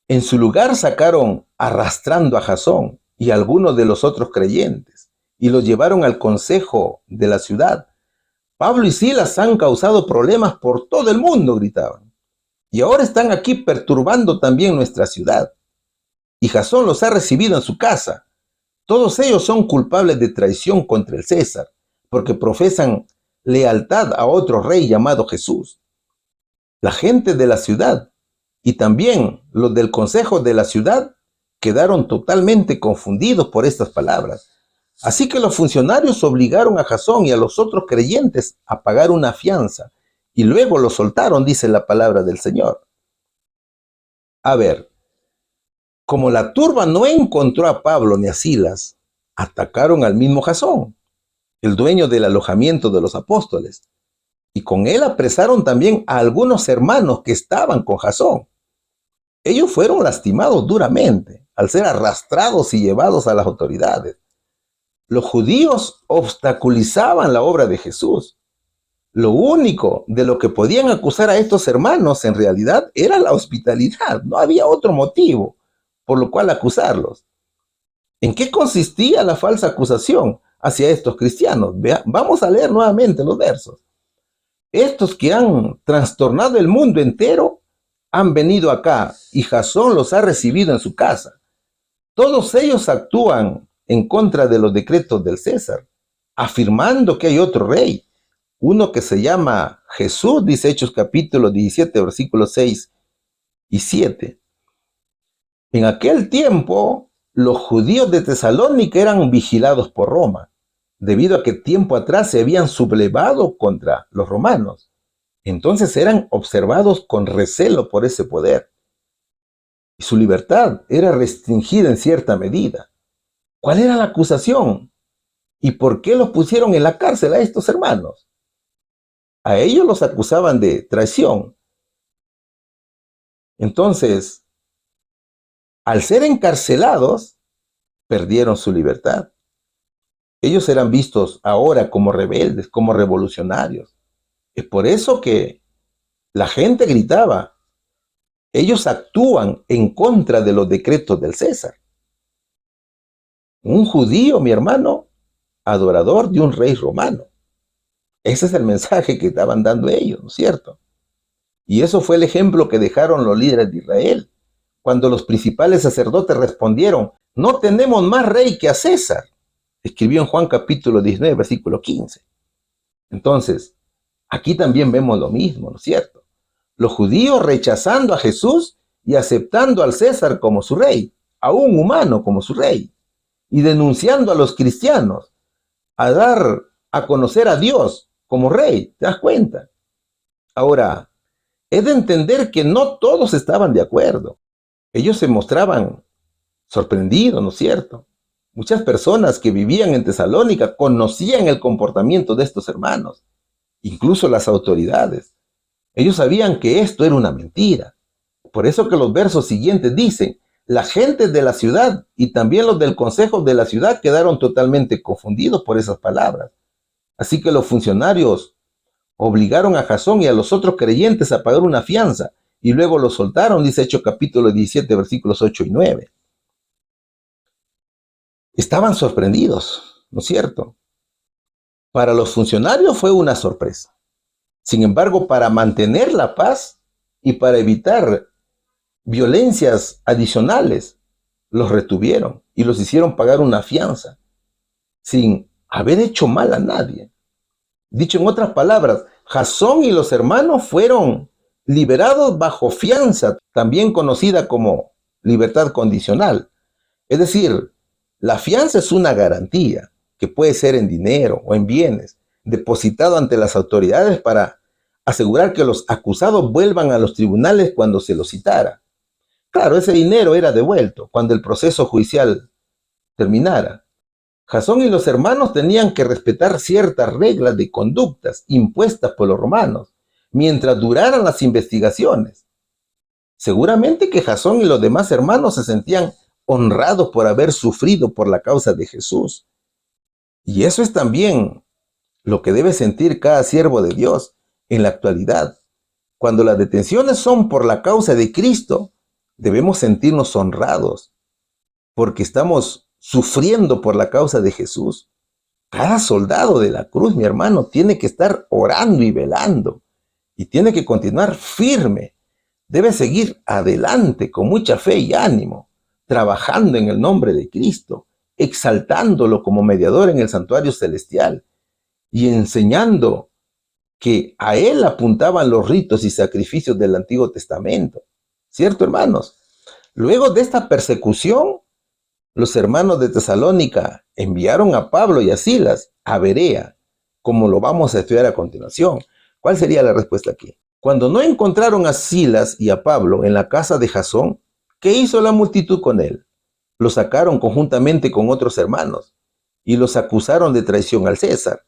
B: en su lugar sacaron arrastrando a Jasón y a algunos de los otros creyentes y los llevaron al consejo de la ciudad. Pablo y Silas han causado problemas por todo el mundo, gritaban. Y ahora están aquí perturbando también nuestra ciudad. Y Jasón los ha recibido en su casa. Todos ellos son culpables de traición contra el César, porque profesan lealtad a otro rey llamado Jesús. La gente de la ciudad y también los del consejo de la ciudad quedaron totalmente confundidos por estas palabras. Así que los funcionarios obligaron a Jasón y a los otros creyentes a pagar una fianza y luego los soltaron, dice la palabra del Señor. A ver, como la turba no encontró a Pablo ni a Silas, atacaron al mismo Jasón, el dueño del alojamiento de los apóstoles, y con él apresaron también a algunos hermanos que estaban con Jasón. Ellos fueron lastimados duramente al ser arrastrados y llevados a las autoridades. Los judíos obstaculizaban la obra de Jesús. Lo único de lo que podían acusar a estos hermanos en realidad era la hospitalidad. No había otro motivo por lo cual acusarlos. ¿En qué consistía la falsa acusación? hacia estos cristianos. Vamos a leer nuevamente los versos. Estos que han trastornado el mundo entero han venido acá y Jasón los ha recibido en su casa. Todos ellos actúan en contra de los decretos del César, afirmando que hay otro rey, uno que se llama Jesús, dice Hechos capítulo 17, versículos 6 y 7. En aquel tiempo, los judíos de Tesalónica eran vigilados por Roma, debido a que tiempo atrás se habían sublevado contra los romanos. Entonces eran observados con recelo por ese poder. Y su libertad era restringida en cierta medida. ¿Cuál era la acusación? ¿Y por qué los pusieron en la cárcel a estos hermanos? A ellos los acusaban de traición. Entonces, al ser encarcelados, perdieron su libertad. Ellos eran vistos ahora como rebeldes, como revolucionarios. Es por eso que la gente gritaba: ellos actúan en contra de los decretos del César. Un judío, mi hermano, adorador de un rey romano. Ese es el mensaje que estaban dando ellos, ¿no es cierto? Y eso fue el ejemplo que dejaron los líderes de Israel, cuando los principales sacerdotes respondieron: no tenemos más rey que a César. Escribió en Juan capítulo 19, versículo 15. Entonces, aquí también vemos lo mismo, ¿no es cierto? Los judíos rechazando a Jesús y aceptando al César como su rey, a un humano como su rey, y denunciando a los cristianos a dar a conocer a Dios como rey. ¿Te das cuenta? Ahora, es de entender que no todos estaban de acuerdo. Ellos se mostraban sorprendidos, ¿no es cierto? Muchas personas que vivían en Tesalónica conocían el comportamiento de estos hermanos, incluso las autoridades. Ellos sabían que esto era una mentira. Por eso que los versos siguientes dicen: la gente de la ciudad y también los del consejo de la ciudad quedaron totalmente confundidos por esas palabras. Así que los funcionarios obligaron a Jasón y a los otros creyentes a pagar una fianza y luego los soltaron, dice Hechos capítulo 17, versículos 8 y 9. Estaban sorprendidos, ¿no es cierto? Para los funcionarios fue una sorpresa. Sin embargo, para mantener la paz y para evitar violencias adicionales, los retuvieron y los hicieron pagar una fianza sin haber hecho mal a nadie. Dicho en otras palabras, Jasón y los hermanos fueron liberados bajo fianza, también conocida como libertad condicional. Es decir, la fianza es una garantía que puede ser en dinero o en bienes, depositado ante las autoridades para asegurar que los acusados vuelvan a los tribunales cuando se los citara. Claro, ese dinero era devuelto cuando el proceso judicial terminara. Jasón y los hermanos tenían que respetar ciertas reglas de conductas impuestas por los romanos mientras duraran las investigaciones. Seguramente que Jasón y los demás hermanos se sentían honrados por haber sufrido por la causa de Jesús. Y eso es también lo que debe sentir cada siervo de Dios en la actualidad. Cuando las detenciones son por la causa de Cristo, debemos sentirnos honrados porque estamos sufriendo por la causa de Jesús. Cada soldado de la cruz, mi hermano, tiene que estar orando y velando y tiene que continuar firme. Debe seguir adelante con mucha fe y ánimo, trabajando en el nombre de Cristo, exaltándolo como mediador en el santuario celestial y enseñando que a él apuntaban los ritos y sacrificios del Antiguo Testamento. ¿Cierto, hermanos? Luego de esta persecución, los hermanos de Tesalónica enviaron a Pablo y a Silas a Berea, como lo vamos a estudiar a continuación. ¿Cuál sería la respuesta aquí? Cuando no encontraron a Silas y a Pablo en la casa de Jasón, ¿qué hizo la multitud con él? Los sacaron conjuntamente con otros hermanos y los acusaron de traición al César.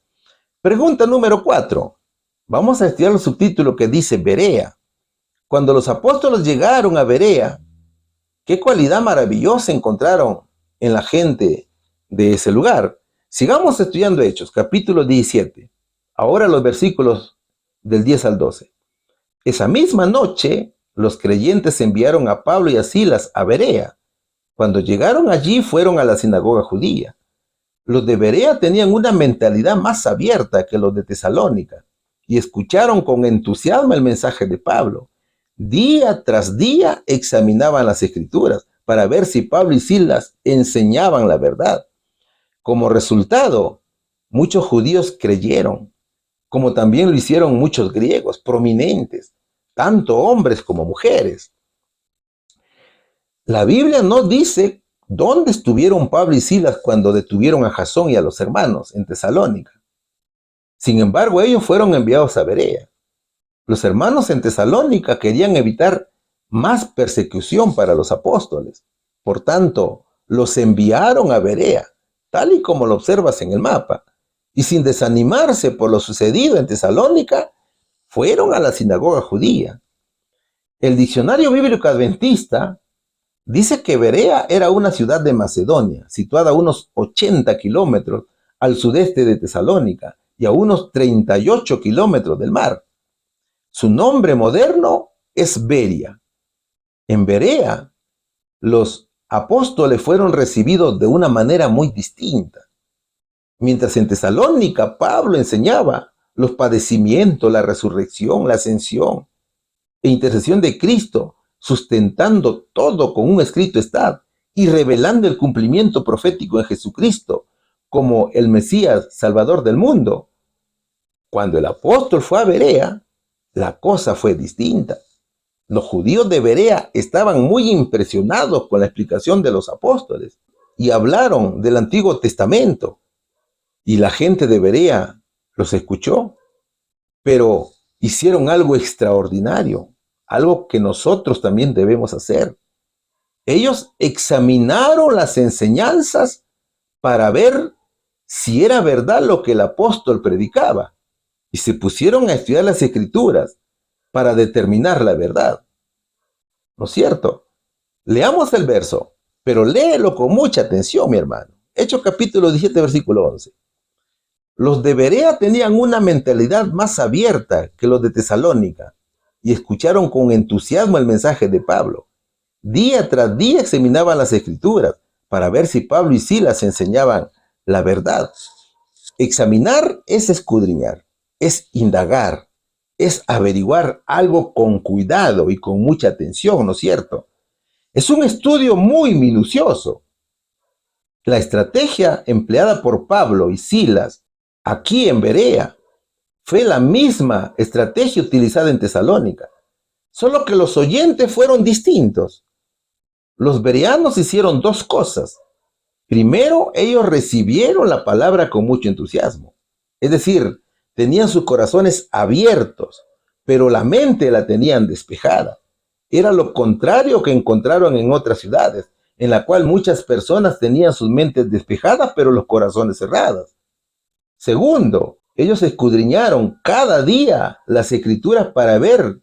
B: Pregunta número 4. Vamos a estudiar el subtítulo que dice Berea. Cuando los apóstoles llegaron a Berea, ¿qué cualidad maravillosa encontraron en la gente de ese lugar? Sigamos estudiando Hechos, capítulo 17. Ahora los versículos del 10 al 12. Esa misma noche, los creyentes enviaron a Pablo y a Silas a Berea. Cuando llegaron allí, fueron a la sinagoga judía. Los de Berea tenían una mentalidad más abierta que los de Tesalónica y escucharon con entusiasmo el mensaje de Pablo. Día tras día examinaban las escrituras para ver si Pablo y Silas enseñaban la verdad. Como resultado, muchos judíos creyeron, como también lo hicieron muchos griegos prominentes, tanto hombres como mujeres. La Biblia no dice dónde estuvieron Pablo y Silas cuando detuvieron a Jasón y a los hermanos en Tesalónica. Sin embargo, ellos fueron enviados a Berea. Los hermanos en Tesalónica querían evitar más persecución para los apóstoles. Por tanto, los enviaron a Berea, tal y como lo observas en el mapa. Y sin desanimarse por lo sucedido en Tesalónica, fueron a la sinagoga judía. El diccionario bíblico adventista dice que Berea era una ciudad de Macedonia, situada a unos 80 kilómetros al sudeste de Tesalónica y a unos 38 kilómetros del mar. Su nombre moderno es Beria. En Berea, los apóstoles fueron recibidos de una manera muy distinta. Mientras en Tesalónica Pablo enseñaba los padecimientos, la resurrección, la ascensión e intercesión de Cristo, sustentando todo con un escrito estad y revelando el cumplimiento profético en Jesucristo como el Mesías Salvador del mundo. Cuando el apóstol fue a Berea, la cosa fue distinta. Los judíos de Berea estaban muy impresionados con la explicación de los apóstoles y hablaron del Antiguo Testamento. Y la gente de Berea los escuchó, pero hicieron algo extraordinario, algo que nosotros también debemos hacer. Ellos examinaron las enseñanzas para ver si era verdad lo que el apóstol predicaba y se pusieron a estudiar las escrituras para determinar la verdad. ¿No es cierto? Leamos el verso, pero léelo con mucha atención, mi hermano. Hechos capítulo 17, versículo 11. Los de Berea tenían una mentalidad más abierta que los de Tesalónica y escucharon con entusiasmo el mensaje de Pablo. Día tras día examinaban las escrituras para ver si Pablo y Silas enseñaban la verdad. Examinar es escudriñar, es indagar, es averiguar algo con cuidado y con mucha atención, ¿no es cierto? Es un estudio muy minucioso. La estrategia empleada por Pablo y Silas aquí en Berea fue la misma estrategia utilizada en Tesalónica, solo que los oyentes fueron distintos. Los bereanos hicieron dos cosas. Primero, ellos recibieron la palabra con mucho entusiasmo, es decir, tenían sus corazones abiertos, pero la mente la tenían despejada. Era lo contrario que encontraron en otras ciudades, en la cual muchas personas tenían sus mentes despejadas, pero los corazones cerrados. Segundo, ellos escudriñaron cada día las escrituras para ver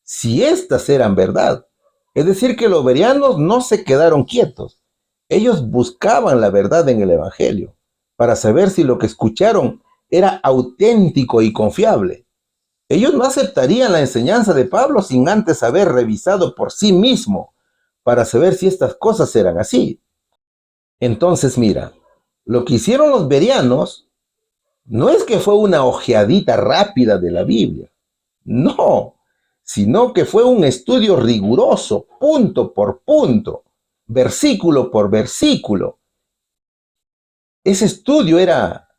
B: si éstas eran verdad. Es decir, que los bereanos no se quedaron quietos. Ellos buscaban la verdad en el Evangelio para saber si lo que escucharon era auténtico y confiable. Ellos no aceptarían la enseñanza de Pablo sin antes haber revisado por sí mismo para saber si estas cosas eran así. Entonces, mira, lo que hicieron los bereanos no es que fue una ojeadita rápida de la Biblia, no, sino que fue un estudio riguroso, punto por punto, versículo por versículo. Ese estudio era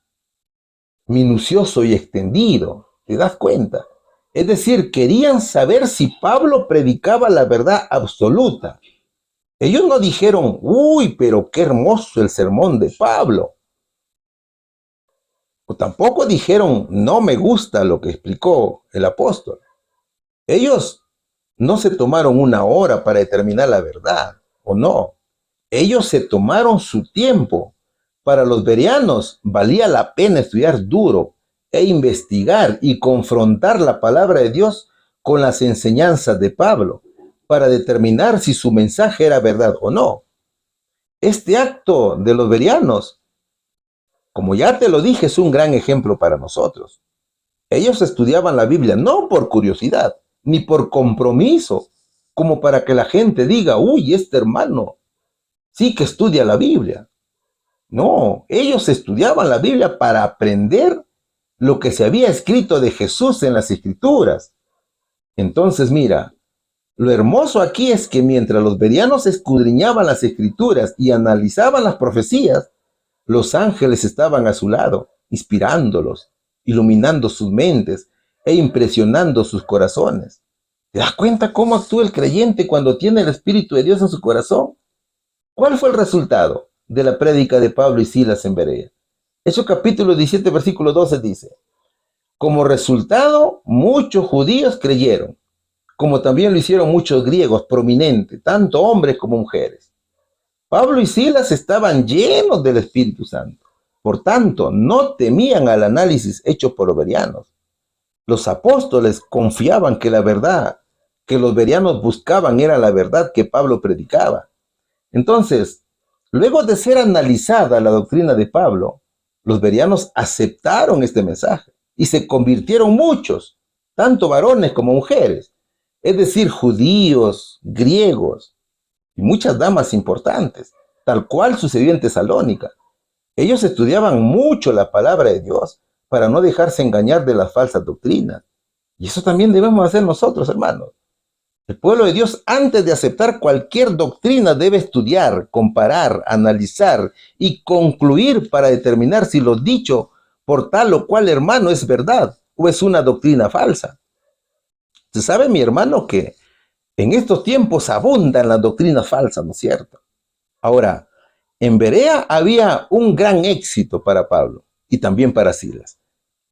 B: minucioso y extendido, ¿te das cuenta? Es decir, querían saber si Pablo predicaba la verdad absoluta. Ellos no dijeron, uy, pero qué hermoso el sermón de Pablo. O tampoco dijeron, no me gusta lo que explicó el apóstol. Ellos no se tomaron una hora para determinar la verdad, ¿o no? Ellos se tomaron su tiempo. Para los bereanos valía la pena estudiar duro e investigar y confrontar la palabra de Dios con las enseñanzas de Pablo para determinar si su mensaje era verdad o no. Este acto de los bereanos, como ya te lo dije, es un gran ejemplo para nosotros. Ellos estudiaban la Biblia no por curiosidad, ni por compromiso, como para que la gente diga, uy, este hermano sí que estudia la Biblia. No, ellos estudiaban la Biblia para aprender lo que se había escrito de Jesús en las Escrituras. Entonces, mira, lo hermoso aquí es que mientras los bereanos escudriñaban las Escrituras y analizaban las profecías, los ángeles estaban a su lado, inspirándolos, iluminando sus mentes e impresionando sus corazones. ¿Te das cuenta cómo actúa el creyente cuando tiene el Espíritu de Dios en su corazón? ¿Cuál fue el resultado de la prédica de Pablo y Silas en Berea? Hechos capítulo 17, versículo 12 dice: como resultado, muchos judíos creyeron, como también lo hicieron muchos griegos prominentes, tanto hombres como mujeres. Pablo y Silas estaban llenos del Espíritu Santo. Por tanto, no temían al análisis hecho por los bereanos. Los apóstoles confiaban que la verdad que los bereanos buscaban era la verdad que Pablo predicaba. Entonces, luego de ser analizada la doctrina de Pablo, los bereanos aceptaron este mensaje y se convirtieron muchos, tanto varones como mujeres, es decir, judíos, griegos y muchas damas importantes, tal cual sucedió en Tesalónica. Ellos estudiaban mucho la palabra de Dios para no dejarse engañar de las falsas doctrinas. Y eso también debemos hacer nosotros, hermanos. El pueblo de Dios, antes de aceptar cualquier doctrina, debe estudiar, comparar, analizar y concluir para determinar si lo dicho por tal o cual hermano es verdad o es una doctrina falsa. Se sabe, mi hermano, que en estos tiempos abundan las doctrinas falsas, ¿no es cierto? Ahora, en Berea había un gran éxito para Pablo y también para Silas,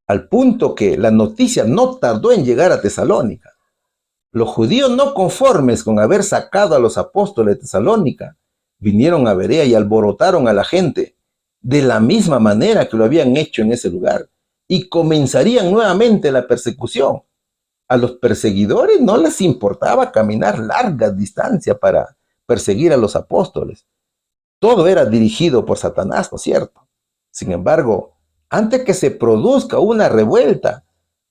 B: al punto que la noticia no tardó en llegar a Tesalónica. Los judíos, no conformes con haber sacado a los apóstoles de Tesalónica, vinieron a Berea y alborotaron a la gente de la misma manera que lo habían hecho en ese lugar, y comenzarían nuevamente la persecución. A los perseguidores no les importaba caminar largas distancias para perseguir a los apóstoles. Todo era dirigido por Satanás, ¿no es cierto? Sin embargo, antes que se produzca una revuelta,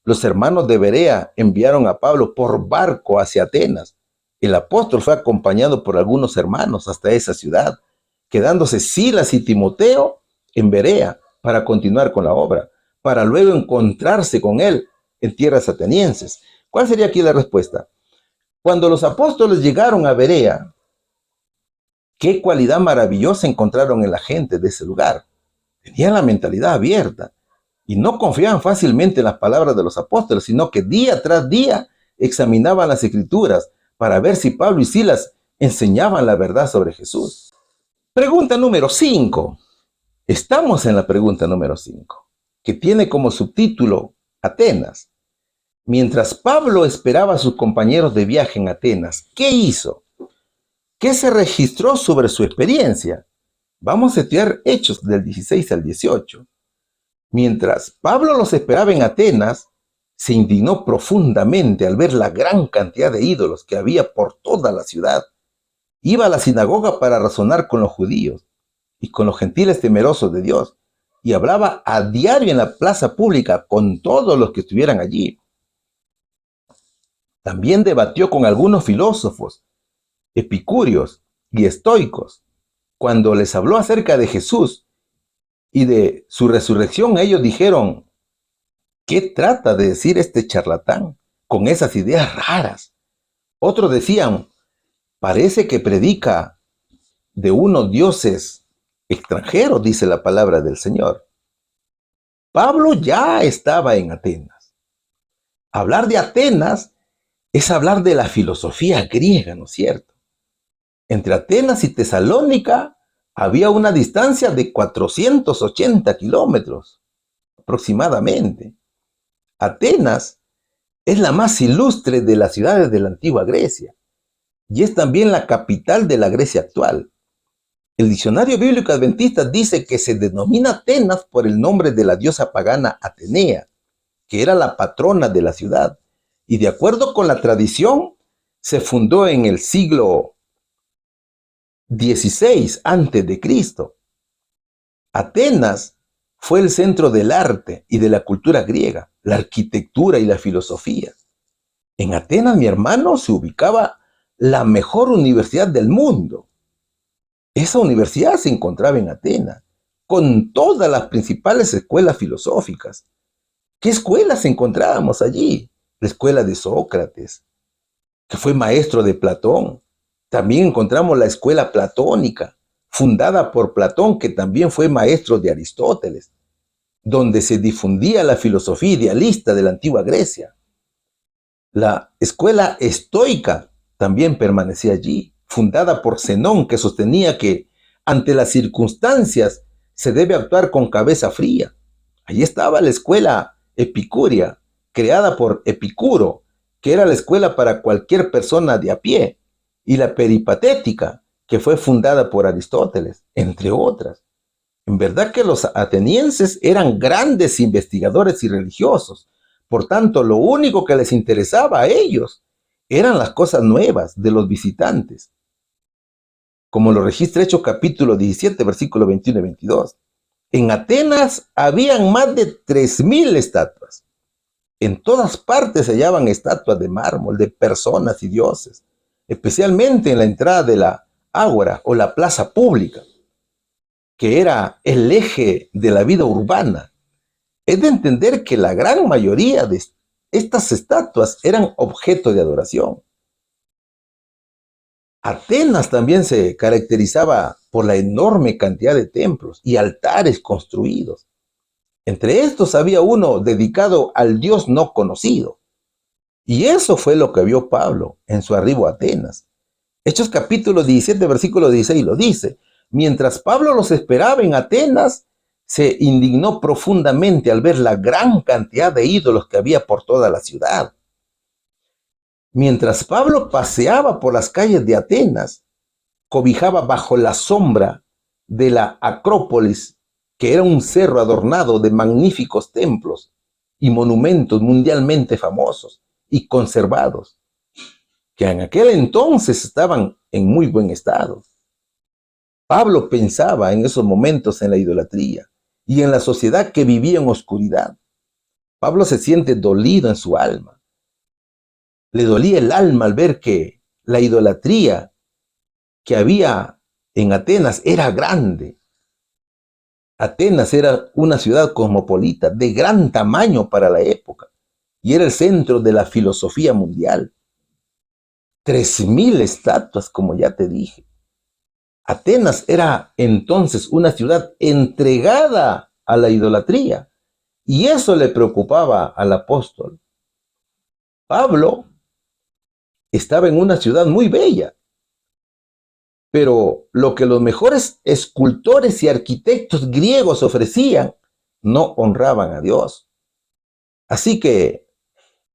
B: los hermanos de Berea enviaron a Pablo por barco hacia Atenas. El apóstol fue acompañado por algunos hermanos hasta esa ciudad, quedándose Silas y Timoteo en Berea para continuar con la obra, para luego encontrarse con él en tierras atenienses. ¿Cuál sería aquí la respuesta? Cuando los apóstoles llegaron a Berea, qué cualidad maravillosa encontraron en la gente de ese lugar. Tenían la mentalidad abierta y no confiaban fácilmente en las palabras de los apóstoles, sino que día tras día examinaban las escrituras para ver si Pablo y Silas enseñaban la verdad sobre Jesús. Pregunta número 5. Estamos en la pregunta número 5, que tiene como subtítulo Atenas. Mientras Pablo esperaba a sus compañeros de viaje en Atenas, ¿qué hizo? ¿Qué se registró sobre su experiencia? Vamos a estudiar Hechos del 16 al 18. Mientras Pablo los esperaba en Atenas, se indignó profundamente al ver la gran cantidad de ídolos que había por toda la ciudad. Iba a la sinagoga para razonar con los judíos y con los gentiles temerosos de Dios, y hablaba a diario en la plaza pública con todos los que estuvieran allí. También debatió con algunos filósofos, epicúreos y estoicos. Cuando les habló acerca de Jesús y de su resurrección, ellos dijeron: ¿qué trata de decir este charlatán con esas ideas raras? Otros decían: parece que predica de unos dioses extranjeros, dice la palabra del Señor. Pablo ya estaba en Atenas. Hablar de Atenas es hablar de la filosofía griega, ¿no es cierto? Entre Atenas y Tesalónica había una distancia de 480 kilómetros aproximadamente. Atenas es la más ilustre de las ciudades de la antigua Grecia y es también la capital de la Grecia actual. El diccionario bíblico adventista dice que se denomina Atenas por el nombre de la diosa pagana Atenea, que era la patrona de la ciudad, y de acuerdo con la tradición, se fundó en el siglo XVI a.C. Atenas fue el centro del arte y de la cultura griega, la arquitectura y la filosofía. En Atenas, mi hermano, se ubicaba la mejor universidad del mundo. Esa universidad se encontraba en Atenas, con todas las principales escuelas filosóficas. ¿Qué escuelas encontrábamos allí? La escuela de Sócrates, que fue maestro de Platón. También encontramos la escuela platónica, fundada por Platón, que también fue maestro de Aristóteles, donde se difundía la filosofía idealista de la antigua Grecia. La escuela estoica también permanecía allí, fundada por Zenón, que sostenía que ante las circunstancias se debe actuar con cabeza fría. Allí estaba la escuela epicúrea, creada por Epicuro, que era la escuela para cualquier persona de a pie, y la peripatética, que fue fundada por Aristóteles, entre otras. En verdad que los atenienses eran grandes investigadores y religiosos. Por tanto, lo único que les interesaba a ellos eran las cosas nuevas de los visitantes. Como lo registra Hechos capítulo 17, versículos 21 y 22. En Atenas habían más de 3,000 estatuas. En todas partes se hallaban estatuas de mármol, de personas y dioses, especialmente en la entrada de la ágora o la plaza pública, que era el eje de la vida urbana. Es de entender que la gran mayoría de estas estatuas eran objeto de adoración. Atenas también se caracterizaba por la enorme cantidad de templos y altares construidos. Entre estos había uno dedicado al Dios no conocido. Y eso fue lo que vio Pablo en su arribo a Atenas. Hechos capítulo 17, versículo 16 lo dice. Mientras Pablo los esperaba en Atenas, se indignó profundamente al ver la gran cantidad de ídolos que había por toda la ciudad. Mientras Pablo paseaba por las calles de Atenas, cobijaba bajo la sombra de la Acrópolis, que era un cerro adornado de magníficos templos y monumentos mundialmente famosos y conservados, que en aquel entonces estaban en muy buen estado. Pablo pensaba en esos momentos en la idolatría y en la sociedad que vivía en oscuridad. Pablo se siente dolido en su alma. Le dolía el alma al ver que la idolatría que había en Atenas era grande. Atenas era una ciudad cosmopolita de gran tamaño para la época y era el centro de la filosofía mundial. 3,000 estatuas, como ya te dije. Atenas era entonces una ciudad entregada a la idolatría y eso le preocupaba al apóstol. Pablo estaba en una ciudad muy bella, pero lo que los mejores escultores y arquitectos griegos ofrecían no honraban a Dios. Así que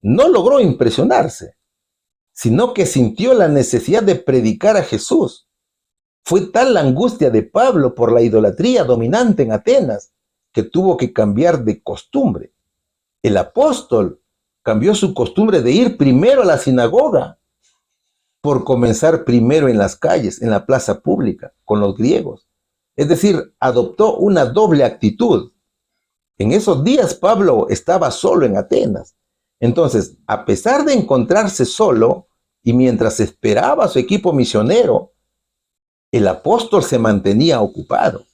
B: no logró impresionarse, sino que sintió la necesidad de predicar a Jesús. Fue tal la angustia de Pablo por la idolatría dominante en Atenas que tuvo que cambiar de costumbre. El apóstol cambió su costumbre de ir primero a la sinagoga por comenzar primero en las calles, en la plaza pública, con los griegos. Es decir, adoptó una doble actitud. En esos días Pablo estaba solo en Atenas. Entonces, a pesar de encontrarse solo y mientras esperaba a su equipo misionero, el apóstol se mantenía ocupado.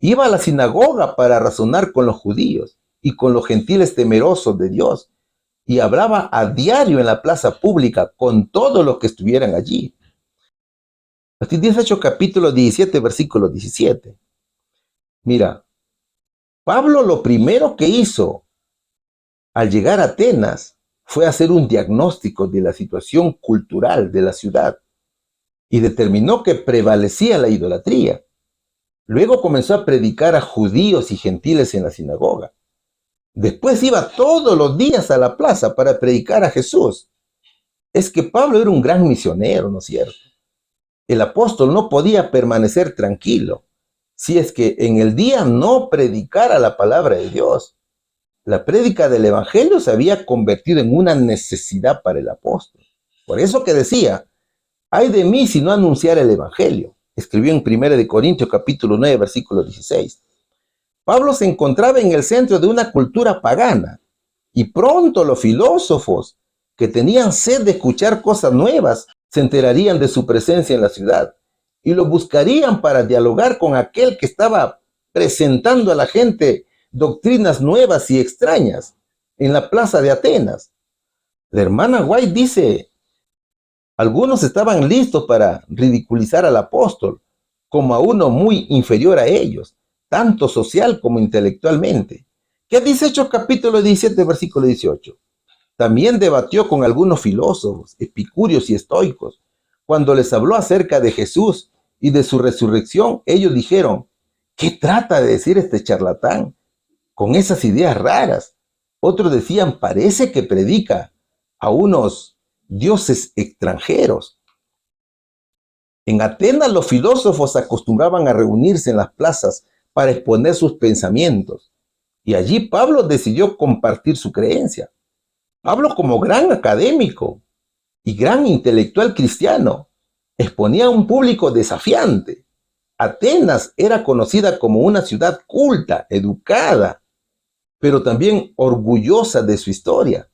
B: Iba a la sinagoga para razonar con los judíos y con los gentiles temerosos de Dios, y hablaba a diario en la plaza pública con todos los que estuvieran allí. Así dice Hechos capítulo 17, versículo 17. Mira, Pablo lo primero que hizo al llegar a Atenas fue hacer un diagnóstico de la situación cultural de la ciudad y determinó que prevalecía la idolatría. Luego comenzó a predicar a judíos y gentiles en la sinagoga. Después iba todos los días a la plaza para predicar a Jesús. Es que Pablo era un gran misionero, ¿no es cierto? El apóstol no podía permanecer tranquilo si es que en el día no predicara la palabra de Dios. La prédica del evangelio se había convertido en una necesidad para el apóstol. Por eso que decía, ay de mí si no anunciara el evangelio. Escribió en 1 Corintios capítulo 9, versículo 16. Pablo se encontraba en el centro de una cultura pagana y pronto los filósofos que tenían sed de escuchar cosas nuevas se enterarían de su presencia en la ciudad y lo buscarían para dialogar con aquel que estaba presentando a la gente doctrinas nuevas y extrañas en la plaza de Atenas. La hermana White dice, algunos estaban listos para ridiculizar al apóstol como a uno muy inferior a ellos, tanto social como intelectualmente. ¿Qué dice Hechos capítulo 17, versículo 18? También debatió con algunos filósofos, epicúreos y estoicos. Cuando les habló acerca de Jesús y de su resurrección, ellos dijeron, ¿qué trata de decir este charlatán con esas ideas raras? Otros decían, parece que predica a unos dioses extranjeros. En Atenas los filósofos acostumbraban a reunirse en las plazas para exponer sus pensamientos, y allí Pablo decidió compartir su creencia. Pablo, como gran académico y gran intelectual cristiano, exponía a un público desafiante. Atenas era conocida como una ciudad culta, educada, pero también orgullosa de su historia.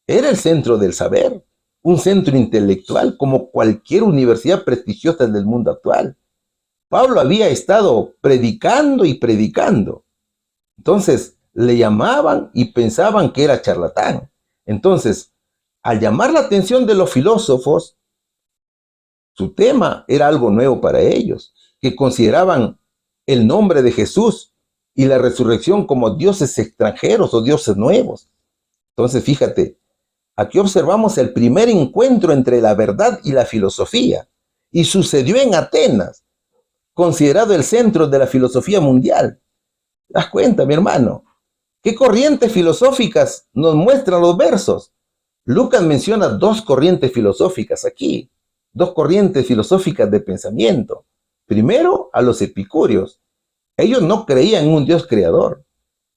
B: Era el centro del saber, un centro intelectual como cualquier universidad prestigiosa del mundo actual. Pablo había estado predicando y predicando. Entonces le llamaban y pensaban que era charlatán. Entonces, al llamar la atención de los filósofos, su tema era algo nuevo para ellos, que consideraban el nombre de Jesús y la resurrección como dioses extranjeros o dioses nuevos. Entonces, fíjate, aquí observamos el primer encuentro entre la verdad y la filosofía, y sucedió en Atenas, considerado el centro de la filosofía mundial. ¿Te das cuenta, mi hermano? ¿Qué corrientes filosóficas nos muestran los versos? Lucas menciona dos corrientes filosóficas aquí, dos corrientes filosóficas de pensamiento. Primero, a los epicúreos. Ellos no creían en un Dios creador.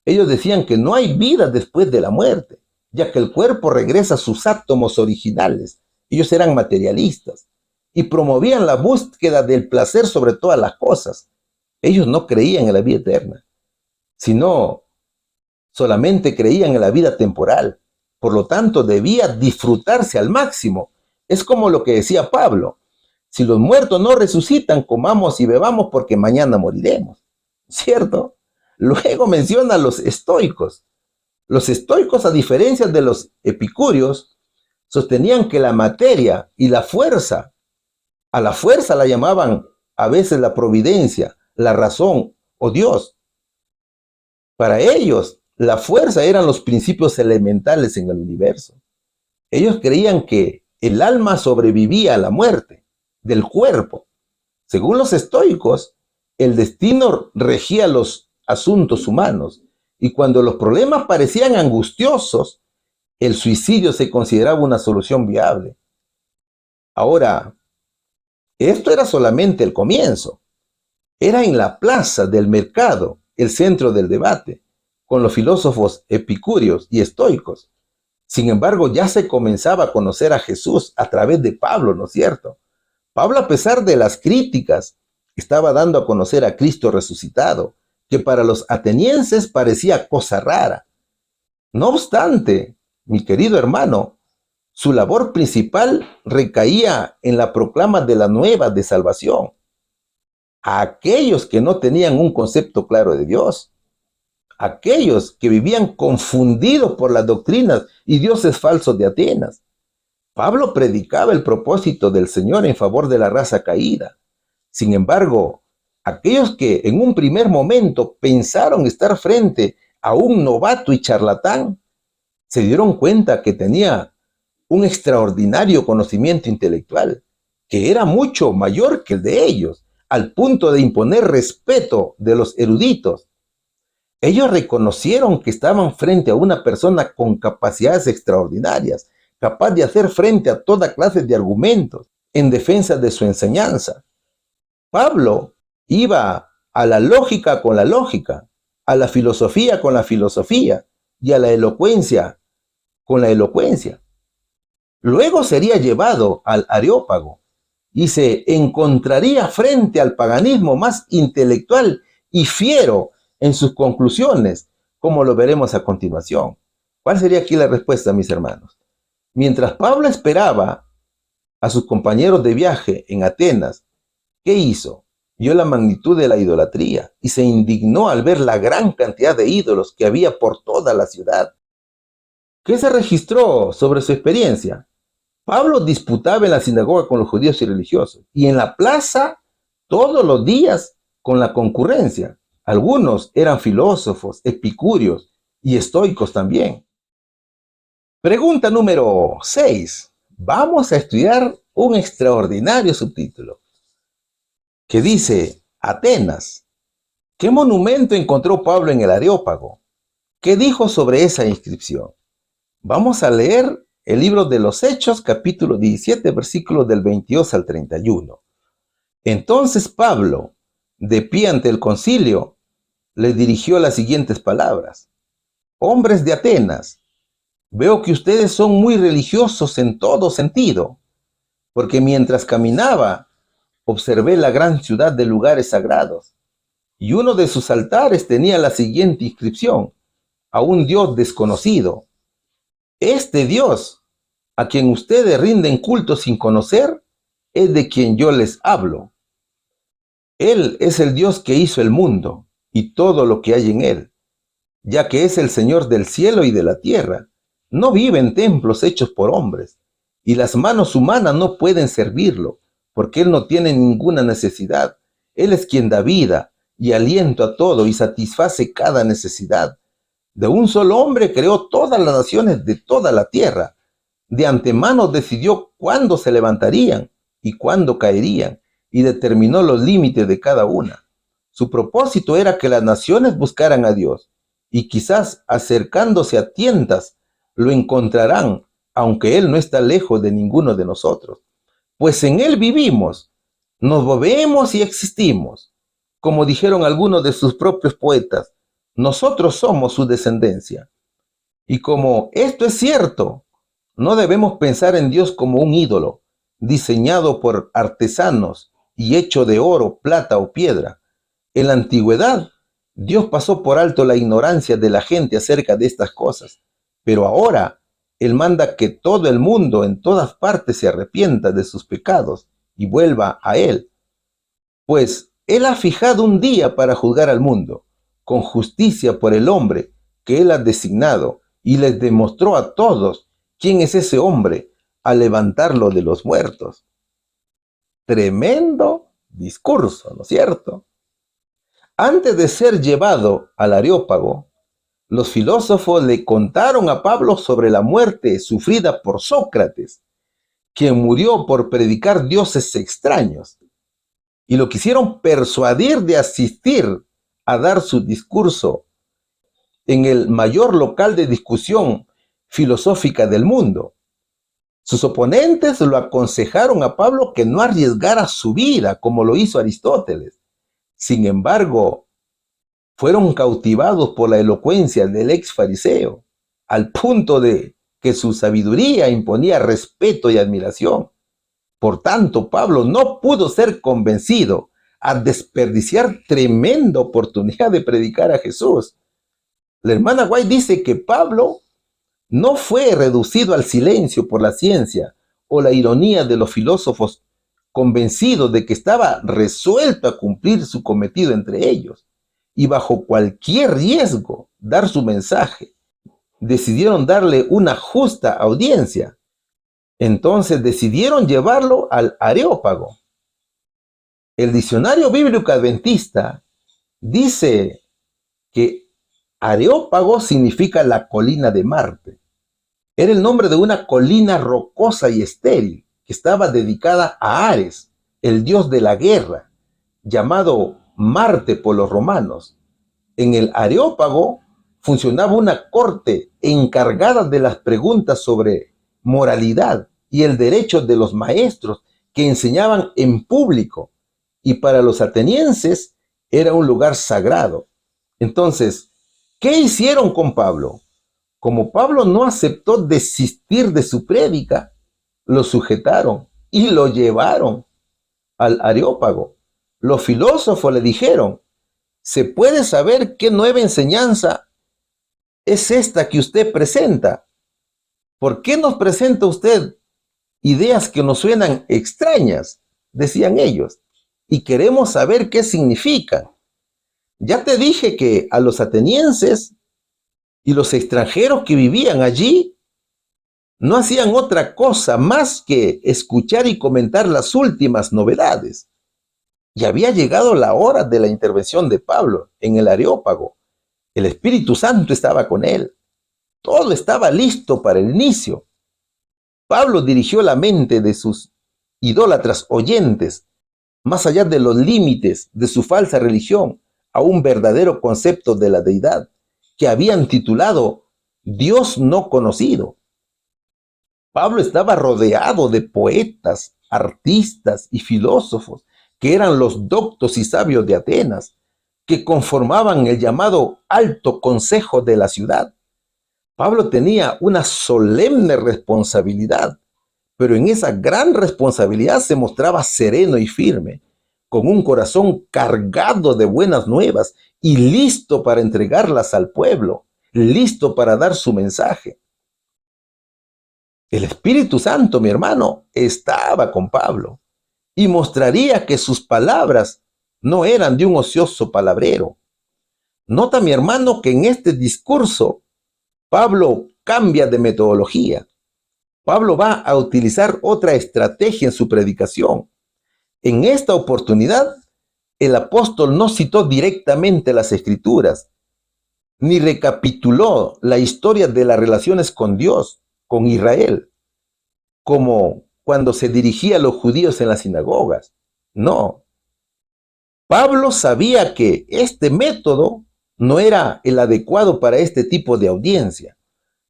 B: Ellos decían que no hay vida después de la muerte, ya que el cuerpo regresa a sus átomos originales. Ellos eran materialistas y promovían la búsqueda del placer sobre todas las cosas. Ellos no creían en la vida eterna, sino solamente creían en la vida temporal. Por lo tanto, debía disfrutarse al máximo. Es como lo que decía Pablo: si los muertos no resucitan, comamos y bebamos porque mañana moriremos. ¿Cierto? Luego menciona a los estoicos. Los estoicos, a diferencia de los epicúreos, sostenían que la materia y la fuerza, a la fuerza la llamaban a veces la providencia, la razón o Dios. Para ellos, la fuerza eran los principios elementales en el universo. Ellos creían que el alma sobrevivía a la muerte del cuerpo. Según los estoicos, el destino regía los asuntos humanos, y cuando los problemas parecían angustiosos, el suicidio se consideraba una solución viable. Ahora, esto era solamente el comienzo. Era en la plaza del mercado el centro del debate, con los filósofos epicúreos y estoicos. Sin embargo, ya se comenzaba a conocer a Jesús a través de Pablo, ¿no es cierto? Pablo, a pesar de las críticas, estaba dando a conocer a Cristo resucitado, que para los atenienses parecía cosa rara. No obstante, mi querido hermano, su labor principal recaía en la proclama de la nueva de salvación a aquellos que no tenían un concepto claro de Dios, aquellos que vivían confundidos por las doctrinas y dioses falsos de Atenas. Pablo predicaba el propósito del Señor en favor de la raza caída. Sin embargo, aquellos que en un primer momento pensaron estar frente a un novato y charlatán, se dieron cuenta que tenía un extraordinario conocimiento intelectual, que era mucho mayor que el de ellos, al punto de imponer respeto de los eruditos. Ellos reconocieron que estaban frente a una persona con capacidades extraordinarias, capaz de hacer frente a toda clase de argumentos en defensa de su enseñanza. Pablo iba a la lógica con la lógica, a la filosofía con la filosofía y a la elocuencia con la elocuencia. Luego sería llevado al Areópago y se encontraría frente al paganismo más intelectual y fiero en sus conclusiones, como lo veremos a continuación. ¿Cuál sería aquí la respuesta, mis hermanos? Mientras Pablo esperaba a sus compañeros de viaje en Atenas, ¿qué hizo? vio la magnitud de la idolatría y se indignó al ver la gran cantidad de ídolos que había por toda la ciudad. ¿Qué se registró sobre su experiencia? Pablo disputaba en la sinagoga con los judíos y religiosos y en la plaza todos los días con la concurrencia. Algunos eran filósofos, epicúreos y estoicos también. Pregunta número 6. Vamos a estudiar un extraordinario subtítulo que dice: Atenas. ¿Qué monumento encontró Pablo en el Areópago? ¿Qué dijo sobre esa inscripción? Vamos a leer el libro de los Hechos, capítulo 17, versículos del 22 al 31. Entonces Pablo, de pie ante el concilio, le dirigió las siguientes palabras: Hombres de Atenas, veo que ustedes son muy religiosos en todo sentido, porque mientras caminaba, observé la gran ciudad de lugares sagrados, y uno de sus altares tenía la siguiente inscripción: a un Dios desconocido. Este Dios, a quien ustedes rinden culto sin conocer, es de quien yo les hablo. Él es el Dios que hizo el mundo y todo lo que hay en él, ya que es el Señor del cielo y de la tierra. No vive en templos hechos por hombres, y las manos humanas no pueden servirlo, porque Él no tiene ninguna necesidad. Él es quien da vida y aliento a todo y satisface cada necesidad. De un solo hombre creó todas las naciones de toda la tierra. De antemano decidió cuándo se levantarían y cuándo caerían, y determinó los límites de cada una. Su propósito era que las naciones buscaran a Dios, y quizás acercándose a tientas lo encontrarán, aunque Él no está lejos de ninguno de nosotros. Pues en Él vivimos, nos movemos y existimos. Como dijeron algunos de sus propios poetas, nosotros somos su descendencia. Y como esto es cierto, no debemos pensar en Dios como un ídolo, diseñado por artesanos y hecho de oro, plata o piedra. En la antigüedad, Dios pasó por alto la ignorancia de la gente acerca de estas cosas, pero ahora Él manda que todo el mundo en todas partes se arrepienta de sus pecados y vuelva a Él. Pues Él ha fijado un día para juzgar al mundo, con justicia por el hombre que Él ha designado, y les demostró a todos quién es ese hombre al levantarlo de los muertos. Tremendo discurso, ¿no es cierto? Antes de ser llevado al Areópago, los filósofos le contaron a Pablo sobre la muerte sufrida por Sócrates, quien murió por predicar dioses extraños, y lo quisieron persuadir de asistir a dar su discurso en el mayor local de discusión filosófica del mundo. Sus oponentes lo aconsejaron a Pablo que no arriesgara su vida como lo hizo Aristóteles. Sin embargo, fueron cautivados por la elocuencia del ex fariseo, al punto de que su sabiduría imponía respeto y admiración. Por tanto, Pablo no pudo ser convencido a desperdiciar tremenda oportunidad de predicar a Jesús. La hermana White dice que Pablo no fue reducido al silencio por la ciencia o la ironía de los filósofos, convencidos de que estaba resuelto a cumplir su cometido entre ellos, y bajo cualquier riesgo dar su mensaje. Decidieron darle una justa audiencia. Entonces decidieron llevarlo al Areópago. El diccionario bíblico adventista dice que Areópago significa la colina de Marte. Era el nombre de una colina rocosa y estéril que estaba dedicada a Ares, el dios de la guerra, llamado Marte por los romanos. En el Areópago funcionaba una corte encargada de las preguntas sobre moralidad y el derecho de los maestros que enseñaban en público, y para los atenienses era un lugar sagrado. Entonces, ¿qué hicieron con Pablo? Como Pablo no aceptó desistir de su prédica, lo sujetaron y lo llevaron al Areópago. Los filósofos le dijeron: ¿se puede saber qué nueva enseñanza es esta que usted presenta? ¿Por qué nos presenta usted ideas que nos suenan extrañas?, decían ellos. y queremos saber qué significan. Ya te dije que a los atenienses y los extranjeros que vivían allí no hacían otra cosa más que escuchar y comentar las últimas novedades. Y había llegado la hora de la intervención de Pablo en el Areópago. El Espíritu Santo estaba con él. Todo estaba listo para el inicio. Pablo dirigió la mente de sus idólatras oyentes más allá de los límites de su falsa religión a un verdadero concepto de la deidad que habían titulado Dios no conocido. Pablo estaba rodeado de poetas, artistas y filósofos que eran los doctos y sabios de Atenas, que conformaban el llamado alto consejo de la ciudad. Pablo tenía una solemne responsabilidad, pero en esa gran responsabilidad se mostraba sereno y firme, con un corazón cargado de buenas nuevas y listo para entregarlas al pueblo, listo para dar su mensaje. El Espíritu Santo, mi hermano, estaba con Pablo y mostraría que sus palabras no eran de un ocioso palabrero. Nota, mi hermano, que en este discurso Pablo cambia de metodología. Pablo va a utilizar otra estrategia en su predicación. En esta oportunidad, el apóstol no citó directamente las Escrituras, ni recapituló la historia de las relaciones con Dios, con Israel, como cuando se dirigía a los judíos en las sinagogas. No. Pablo sabía que este método no era el adecuado para este tipo de audiencia,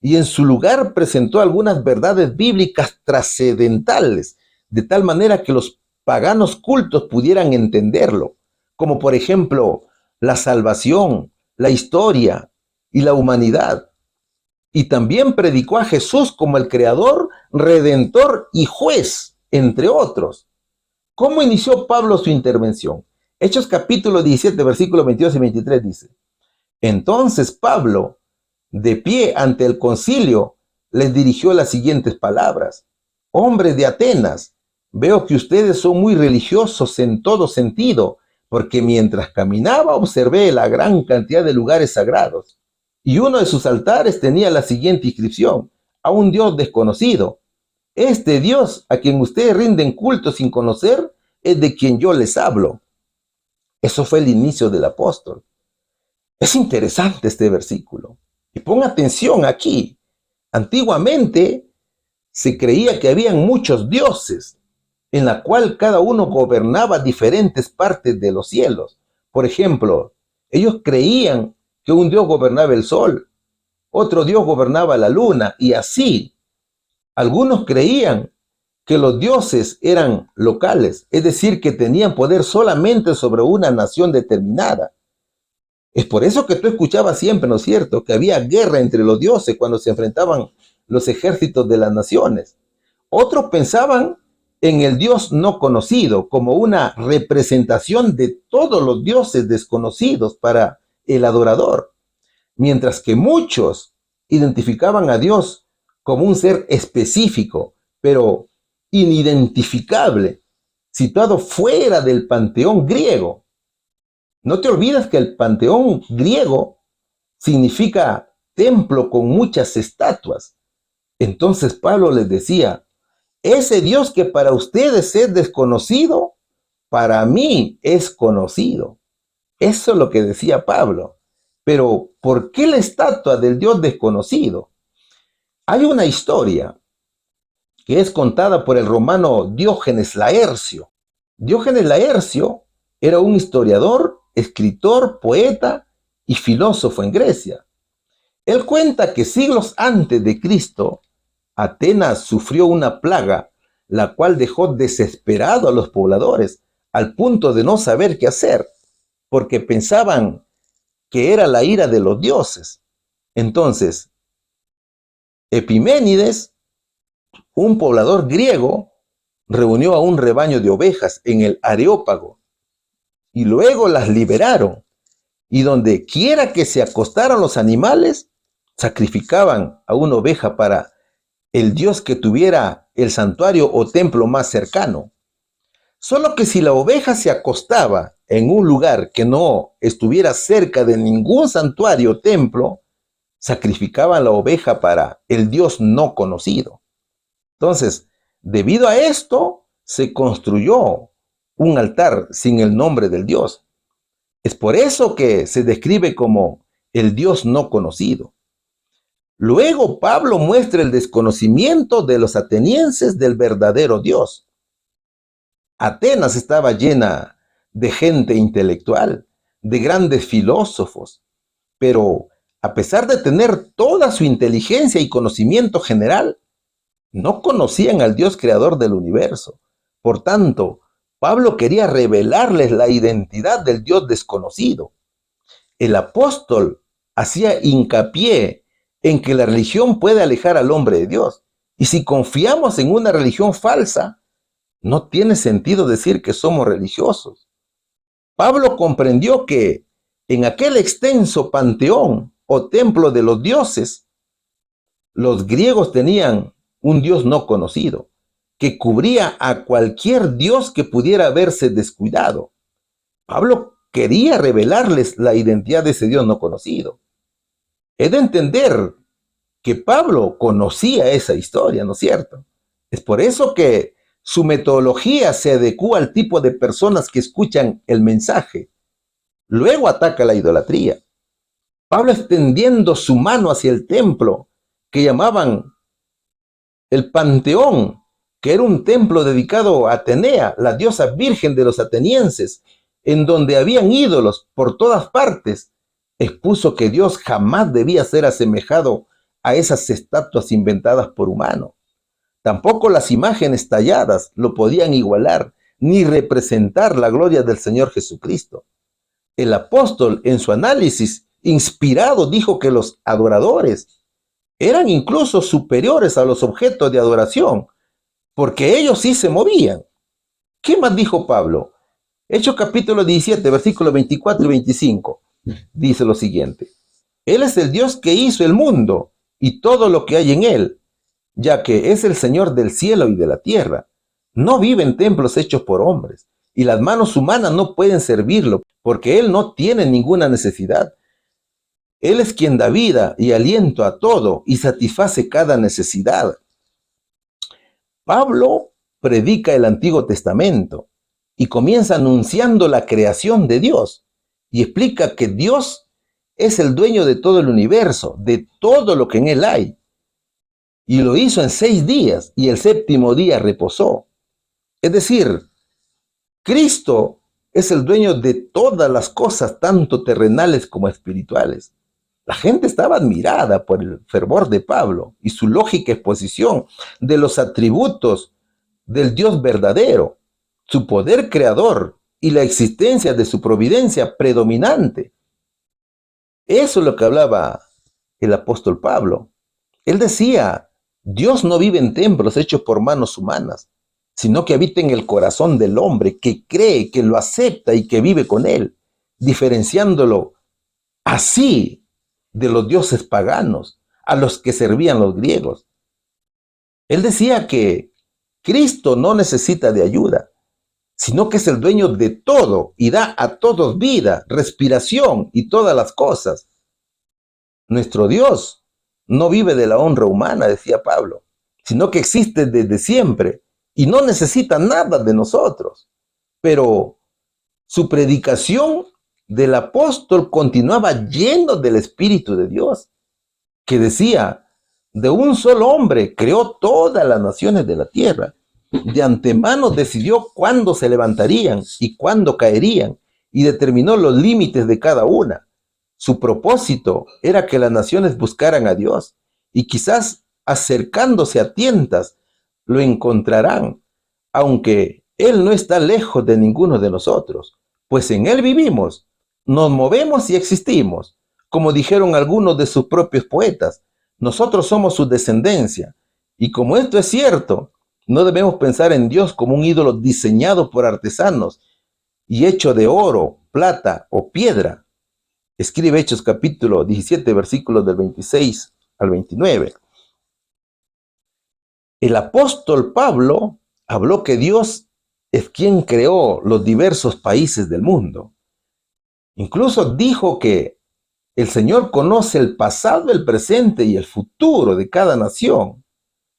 B: y en su lugar presentó algunas verdades bíblicas trascendentales, de tal manera que los paganos cultos pudieran entenderlo, como por ejemplo la salvación, la historia y la humanidad. Y también predicó a Jesús como el Creador, Redentor y Juez, entre otros. ¿Cómo inició Pablo su intervención? Hechos capítulo 17, versículos 22 y 23 dice: Entonces Pablo, de pie ante el concilio, les dirigió las siguientes palabras: Hombres de Atenas, veo que ustedes son muy religiosos en todo sentido, porque mientras caminaba observé la gran cantidad de lugares sagrados, y uno de sus altares tenía la siguiente inscripción: a un Dios desconocido. Este Dios a quien ustedes rinden culto sin conocer es de quien yo les hablo. Eso fue el inicio del apóstol. Es interesante este versículo. Y pon atención aquí. Antiguamente se creía que habían muchos dioses, en la cual cada uno gobernaba diferentes partes de los cielos. Por ejemplo, ellos creían que un dios gobernaba el sol, otro dios gobernaba la luna, y así. Algunos creían que los dioses eran locales, es decir, que tenían poder solamente sobre una nación determinada. Es por eso que tú escuchabas siempre, ¿no es cierto?, que había guerra entre los dioses cuando se enfrentaban los ejércitos de las naciones. Otros pensaban en el Dios no conocido como una representación de todos los dioses desconocidos para el adorador, mientras que muchos identificaban a Dios como un ser específico, pero inidentificable, situado fuera del panteón griego. No te olvides que el panteón griego significa templo con muchas estatuas. Entonces Pablo les decía: ese Dios que para ustedes es desconocido, para mí es conocido. Eso es lo que decía Pablo. Pero ¿por qué la estatua del Dios desconocido? Hay una historia que es contada por el romano Diógenes Laercio. Diógenes Laercio era un historiador, escritor, poeta y filósofo en Grecia. Él cuenta que siglos antes de Cristo, Atenas sufrió una plaga, la cual dejó desesperado a los pobladores, al punto de no saber qué hacer, porque pensaban que era la ira de los dioses. Entonces, Epiménides, un poblador griego, reunió a un rebaño de ovejas en el Areópago y luego las liberaron, y donde quiera que se acostaran los animales, sacrificaban a una oveja para el dios que tuviera el santuario o templo más cercano. Solo que si la oveja se acostaba en un lugar que no estuviera cerca de ningún santuario o templo, sacrificaban la oveja para el Dios no conocido. Entonces, debido a esto, se construyó un altar sin el nombre del Dios. Es por eso que se describe como el Dios no conocido. Luego Pablo muestra el desconocimiento de los atenienses del verdadero Dios. Atenas estaba llena de gente intelectual, de grandes filósofos, pero a pesar de tener toda su inteligencia y conocimiento general, no conocían al Dios creador del universo. Por tanto, Pablo quería revelarles la identidad del Dios desconocido. El apóstol hacía hincapié en que la religión puede alejar al hombre de Dios. Y si confiamos en una religión falsa, no tiene sentido decir que somos religiosos. Pablo comprendió que en aquel extenso panteón o templo de los dioses, los griegos tenían un Dios no conocido, que cubría a cualquier Dios que pudiera haberse descuidado. Pablo quería revelarles la identidad de ese Dios no conocido. He de entender que Pablo conocía esa historia, ¿no es cierto? Es por eso que su metodología se adecua al tipo de personas que escuchan el mensaje. Luego ataca la idolatría. Pablo extendiendo su mano hacia el templo que llamaban el Panteón, que era un templo dedicado a Atenea, la diosa virgen de los atenienses, en donde habían ídolos por todas partes, expuso que Dios jamás debía ser asemejado a esas estatuas inventadas por humanos. Tampoco las imágenes talladas lo podían igualar, ni representar la gloria del Señor Jesucristo. El apóstol, en su análisis inspirado, dijo que los adoradores eran incluso superiores a los objetos de adoración, porque ellos sí se movían. ¿Qué más dijo Pablo? Hechos capítulo 17, versículos 24 y 25, dice lo siguiente: Él es el Dios que hizo el mundo y todo lo que hay en él, ya que es el Señor del cielo y de la tierra. No vive en templos hechos por hombres, y las manos humanas no pueden servirlo, porque Él no tiene ninguna necesidad. Él es quien da vida y aliento a todo y satisface cada necesidad. Pablo predica el Antiguo Testamento y comienza anunciando la creación de Dios y explica que Dios es el dueño de todo el universo, de todo lo que en él hay. Y lo hizo en 6 días y el 7º día reposó. Es decir, Cristo es el dueño de todas las cosas, tanto terrenales como espirituales. La gente estaba admirada por el fervor de Pablo y su lógica exposición de los atributos del Dios verdadero, su poder creador y la existencia de su providencia predominante. Eso es lo que hablaba el apóstol Pablo. Él decía: Dios no vive en templos hechos por manos humanas, sino que habita en el corazón del hombre, que cree, que lo acepta y que vive con él, diferenciándolo así de los dioses paganos a los que servían los griegos. Él decía que Cristo no necesita de ayuda, sino que es el dueño de todo y da a todos vida, respiración y todas las cosas. Nuestro Dios no vive de la honra humana, decía Pablo, sino que existe desde siempre y no necesita nada de nosotros. Pero su predicación del apóstol continuaba lleno del Espíritu de Dios, que decía: de un solo hombre creó todas las naciones de la tierra. De antemano decidió cuándo se levantarían y cuándo caerían, y determinó los límites de cada una. Su propósito era que las naciones buscaran a Dios, y quizás acercándose a tientas lo encontrarán, aunque Él no está lejos de ninguno de nosotros, pues en Él vivimos, nos movemos y existimos. Como dijeron algunos de sus propios poetas, nosotros somos su descendencia. Y como esto es cierto, no debemos pensar en Dios como un ídolo diseñado por artesanos y hecho de oro, plata o piedra. Escribe Hechos capítulo 17, versículos del 26 al 29. El apóstol Pablo habló que Dios es quien creó los diversos países del mundo. Incluso dijo que el Señor conoce el pasado, el presente y el futuro de cada nación.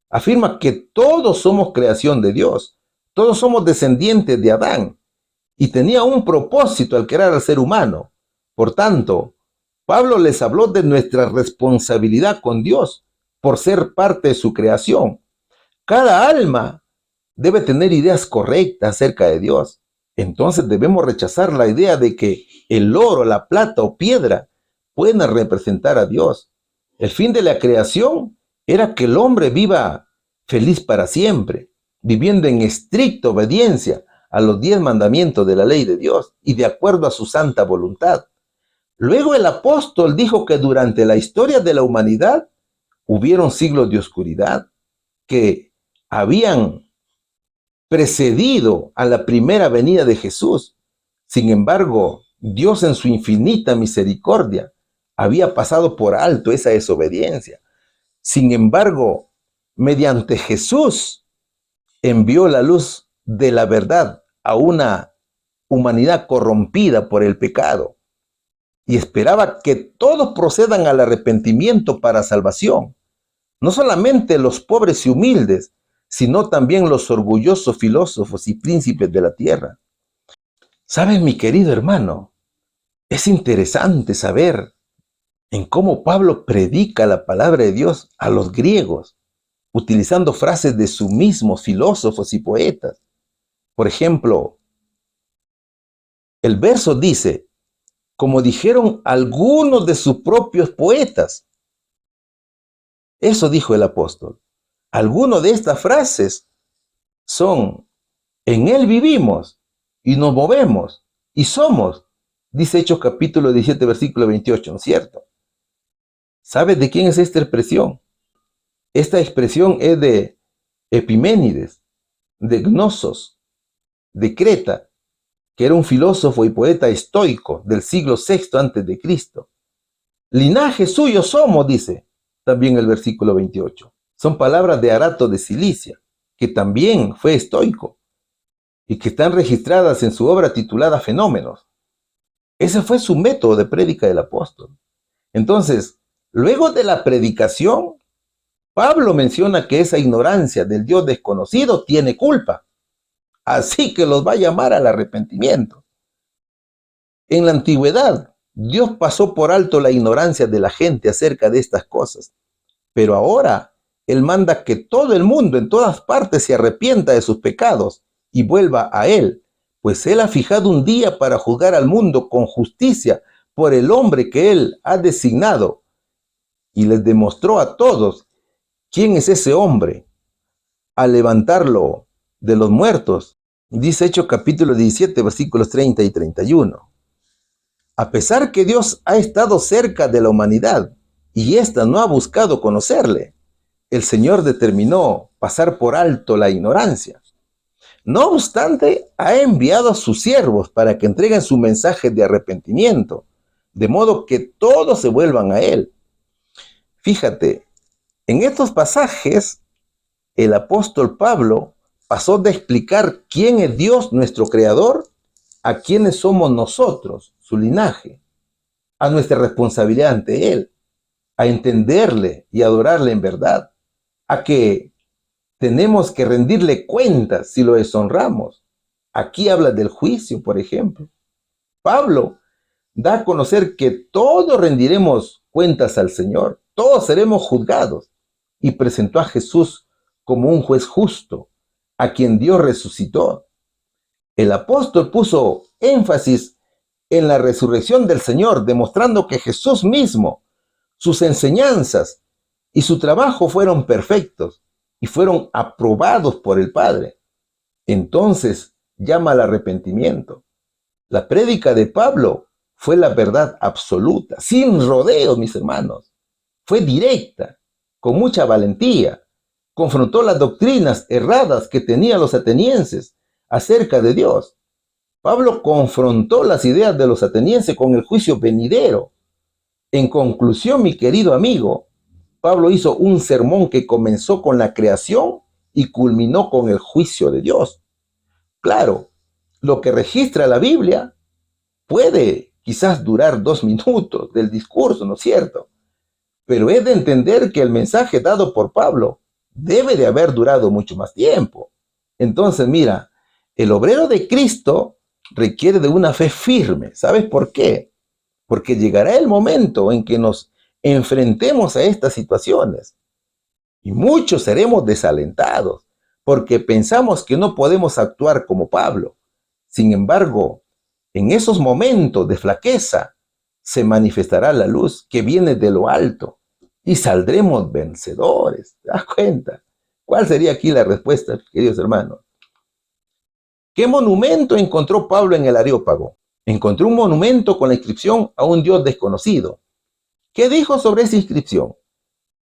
B: Afirma que todos somos creación de Dios, todos somos descendientes de Adán, y tenía un propósito al crear al ser humano. Por tanto, Pablo les habló de nuestra responsabilidad con Dios por ser parte de su creación. Cada alma debe tener ideas correctas acerca de Dios. Entonces debemos rechazar la idea de que el oro, la plata o piedra pueden representar a Dios. El fin de la creación era que el hombre viva feliz para siempre, viviendo en estricta obediencia a los 10 mandamientos de la ley de Dios y de acuerdo a su santa voluntad. Luego el apóstol dijo que durante la historia de la humanidad hubieron siglos de oscuridad que habían precedido a la primera venida de Jesús. Sin embargo, Dios en su infinita misericordia había pasado por alto esa desobediencia. Sin embargo, mediante Jesús envió la luz de la verdad a una humanidad corrompida por el pecado y esperaba que todos procedan al arrepentimiento para salvación. No solamente los pobres y humildes, sino también los orgullosos filósofos y príncipes de la tierra. ¿Sabes, mi querido hermano? Es interesante saber en cómo Pablo predica la palabra de Dios a los griegos, utilizando frases de sus mismos filósofos y poetas. Por ejemplo, el verso dice, como dijeron algunos de sus propios poetas. Eso dijo el apóstol. Algunas de estas frases son, en Él vivimos y nos movemos y somos, dice Hechos capítulo 17, versículo 28, ¿no es cierto? ¿Sabes de quién es esta expresión? Esta expresión es de Epiménides, de Gnosos, de Creta, que era un filósofo y poeta estoico del siglo VI antes de Cristo. Linaje suyo somos, dice también el versículo 28. Son palabras de Arato de Cilicia, que también fue estoico y que están registradas en su obra titulada Fenómenos. Ese fue su método de prédica del apóstol. Entonces, luego de la predicación, Pablo menciona que esa ignorancia del Dios desconocido tiene culpa, así que los va a llamar al arrepentimiento. En la antigüedad, Dios pasó por alto la ignorancia de la gente acerca de estas cosas, pero ahora Él manda que todo el mundo en todas partes se arrepienta de sus pecados y vuelva a Él, pues Él ha fijado un día para juzgar al mundo con justicia por el hombre que Él ha designado, y les demostró a todos quién es ese hombre al levantarlo de los muertos. Dice Hechos capítulo 17, versículos 30 y 31. A pesar que Dios ha estado cerca de la humanidad y ésta no ha buscado conocerle, el Señor determinó pasar por alto la ignorancia. No obstante, ha enviado a sus siervos para que entreguen su mensaje de arrepentimiento, de modo que todos se vuelvan a Él. Fíjate, en estos pasajes, el apóstol Pablo pasó de explicar quién es Dios, nuestro Creador, a quiénes somos nosotros, su linaje, a nuestra responsabilidad ante Él, a entenderle y adorarle en verdad, a que tenemos que rendirle cuentas si lo deshonramos. Aquí habla del juicio, por ejemplo. Pablo da a conocer que todos rendiremos cuentas al Señor, todos seremos juzgados, y presentó a Jesús como un juez justo, a quien Dios resucitó. El apóstol puso énfasis en la resurrección del Señor, demostrando que Jesús mismo, sus enseñanzas y su trabajo fueron perfectos y fueron aprobados por el Padre. Entonces llama al arrepentimiento. La prédica de Pablo fue la verdad absoluta, sin rodeos, mis hermanos. Fue directa, con mucha valentía. Confrontó las doctrinas erradas que tenían los atenienses acerca de Dios. Pablo confrontó las ideas de los atenienses con el juicio venidero. En conclusión, mi querido amigo, Pablo hizo un sermón que comenzó con la creación y culminó con el juicio de Dios. Claro, lo que registra la Biblia puede quizás durar 2 minutos del discurso, ¿no es cierto? Pero es de entender que el mensaje dado por Pablo debe de haber durado mucho más tiempo. Entonces, mira, el obrero de Cristo requiere de una fe firme. ¿Sabes por qué? Porque llegará el momento en que nos enfrentemos a estas situaciones y muchos seremos desalentados porque pensamos que no podemos actuar como Pablo. Sin embargo, en esos momentos de flaqueza se manifestará la luz que viene de lo alto y saldremos vencedores. ¿Te das cuenta? ¿Cuál sería aquí la respuesta, queridos hermanos? ¿Qué monumento encontró Pablo en el Areópago? Encontró un monumento con la inscripción a un Dios desconocido. ¿Qué dijo sobre esa inscripción?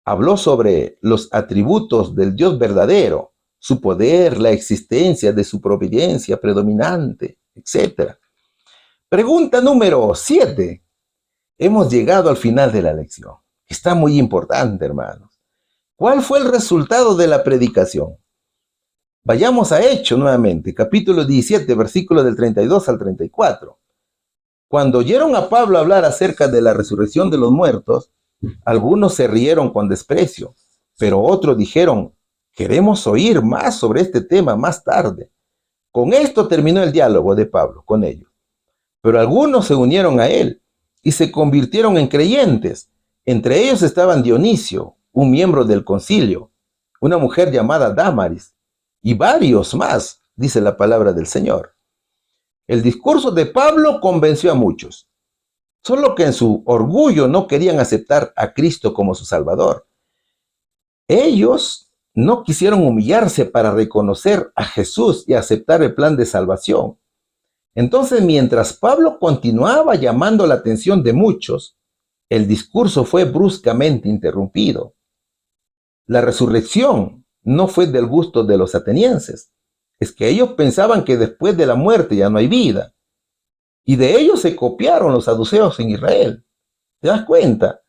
B: Habló sobre los atributos del Dios verdadero, su poder, la existencia de su providencia predominante, etc. Pregunta número 7. Hemos llegado al final de la lección. Está muy importante, hermanos. ¿Cuál fue el resultado de la predicación? Vayamos a Hechos nuevamente, capítulo 17, versículos del 32 al 34. Cuando oyeron a Pablo hablar acerca de la resurrección de los muertos, algunos se rieron con desprecio, pero otros dijeron, queremos oír más sobre este tema más tarde. Con esto terminó el diálogo de Pablo con ellos. Pero algunos se unieron a él y se convirtieron en creyentes. Entre ellos estaban Dionisio, un miembro del concilio, una mujer llamada Dámaris, y varios más, dice la palabra del Señor. El discurso de Pablo convenció a muchos, solo que en su orgullo no querían aceptar a Cristo como su Salvador. Ellos no quisieron humillarse para reconocer a Jesús y aceptar el plan de salvación. Entonces, mientras Pablo continuaba llamando la atención de muchos, el discurso fue bruscamente interrumpido. La resurrección no fue del gusto de los atenienses. Es que ellos pensaban que después de la muerte ya no hay vida. Y de ellos se copiaron los saduceos en Israel. ¿Te das cuenta?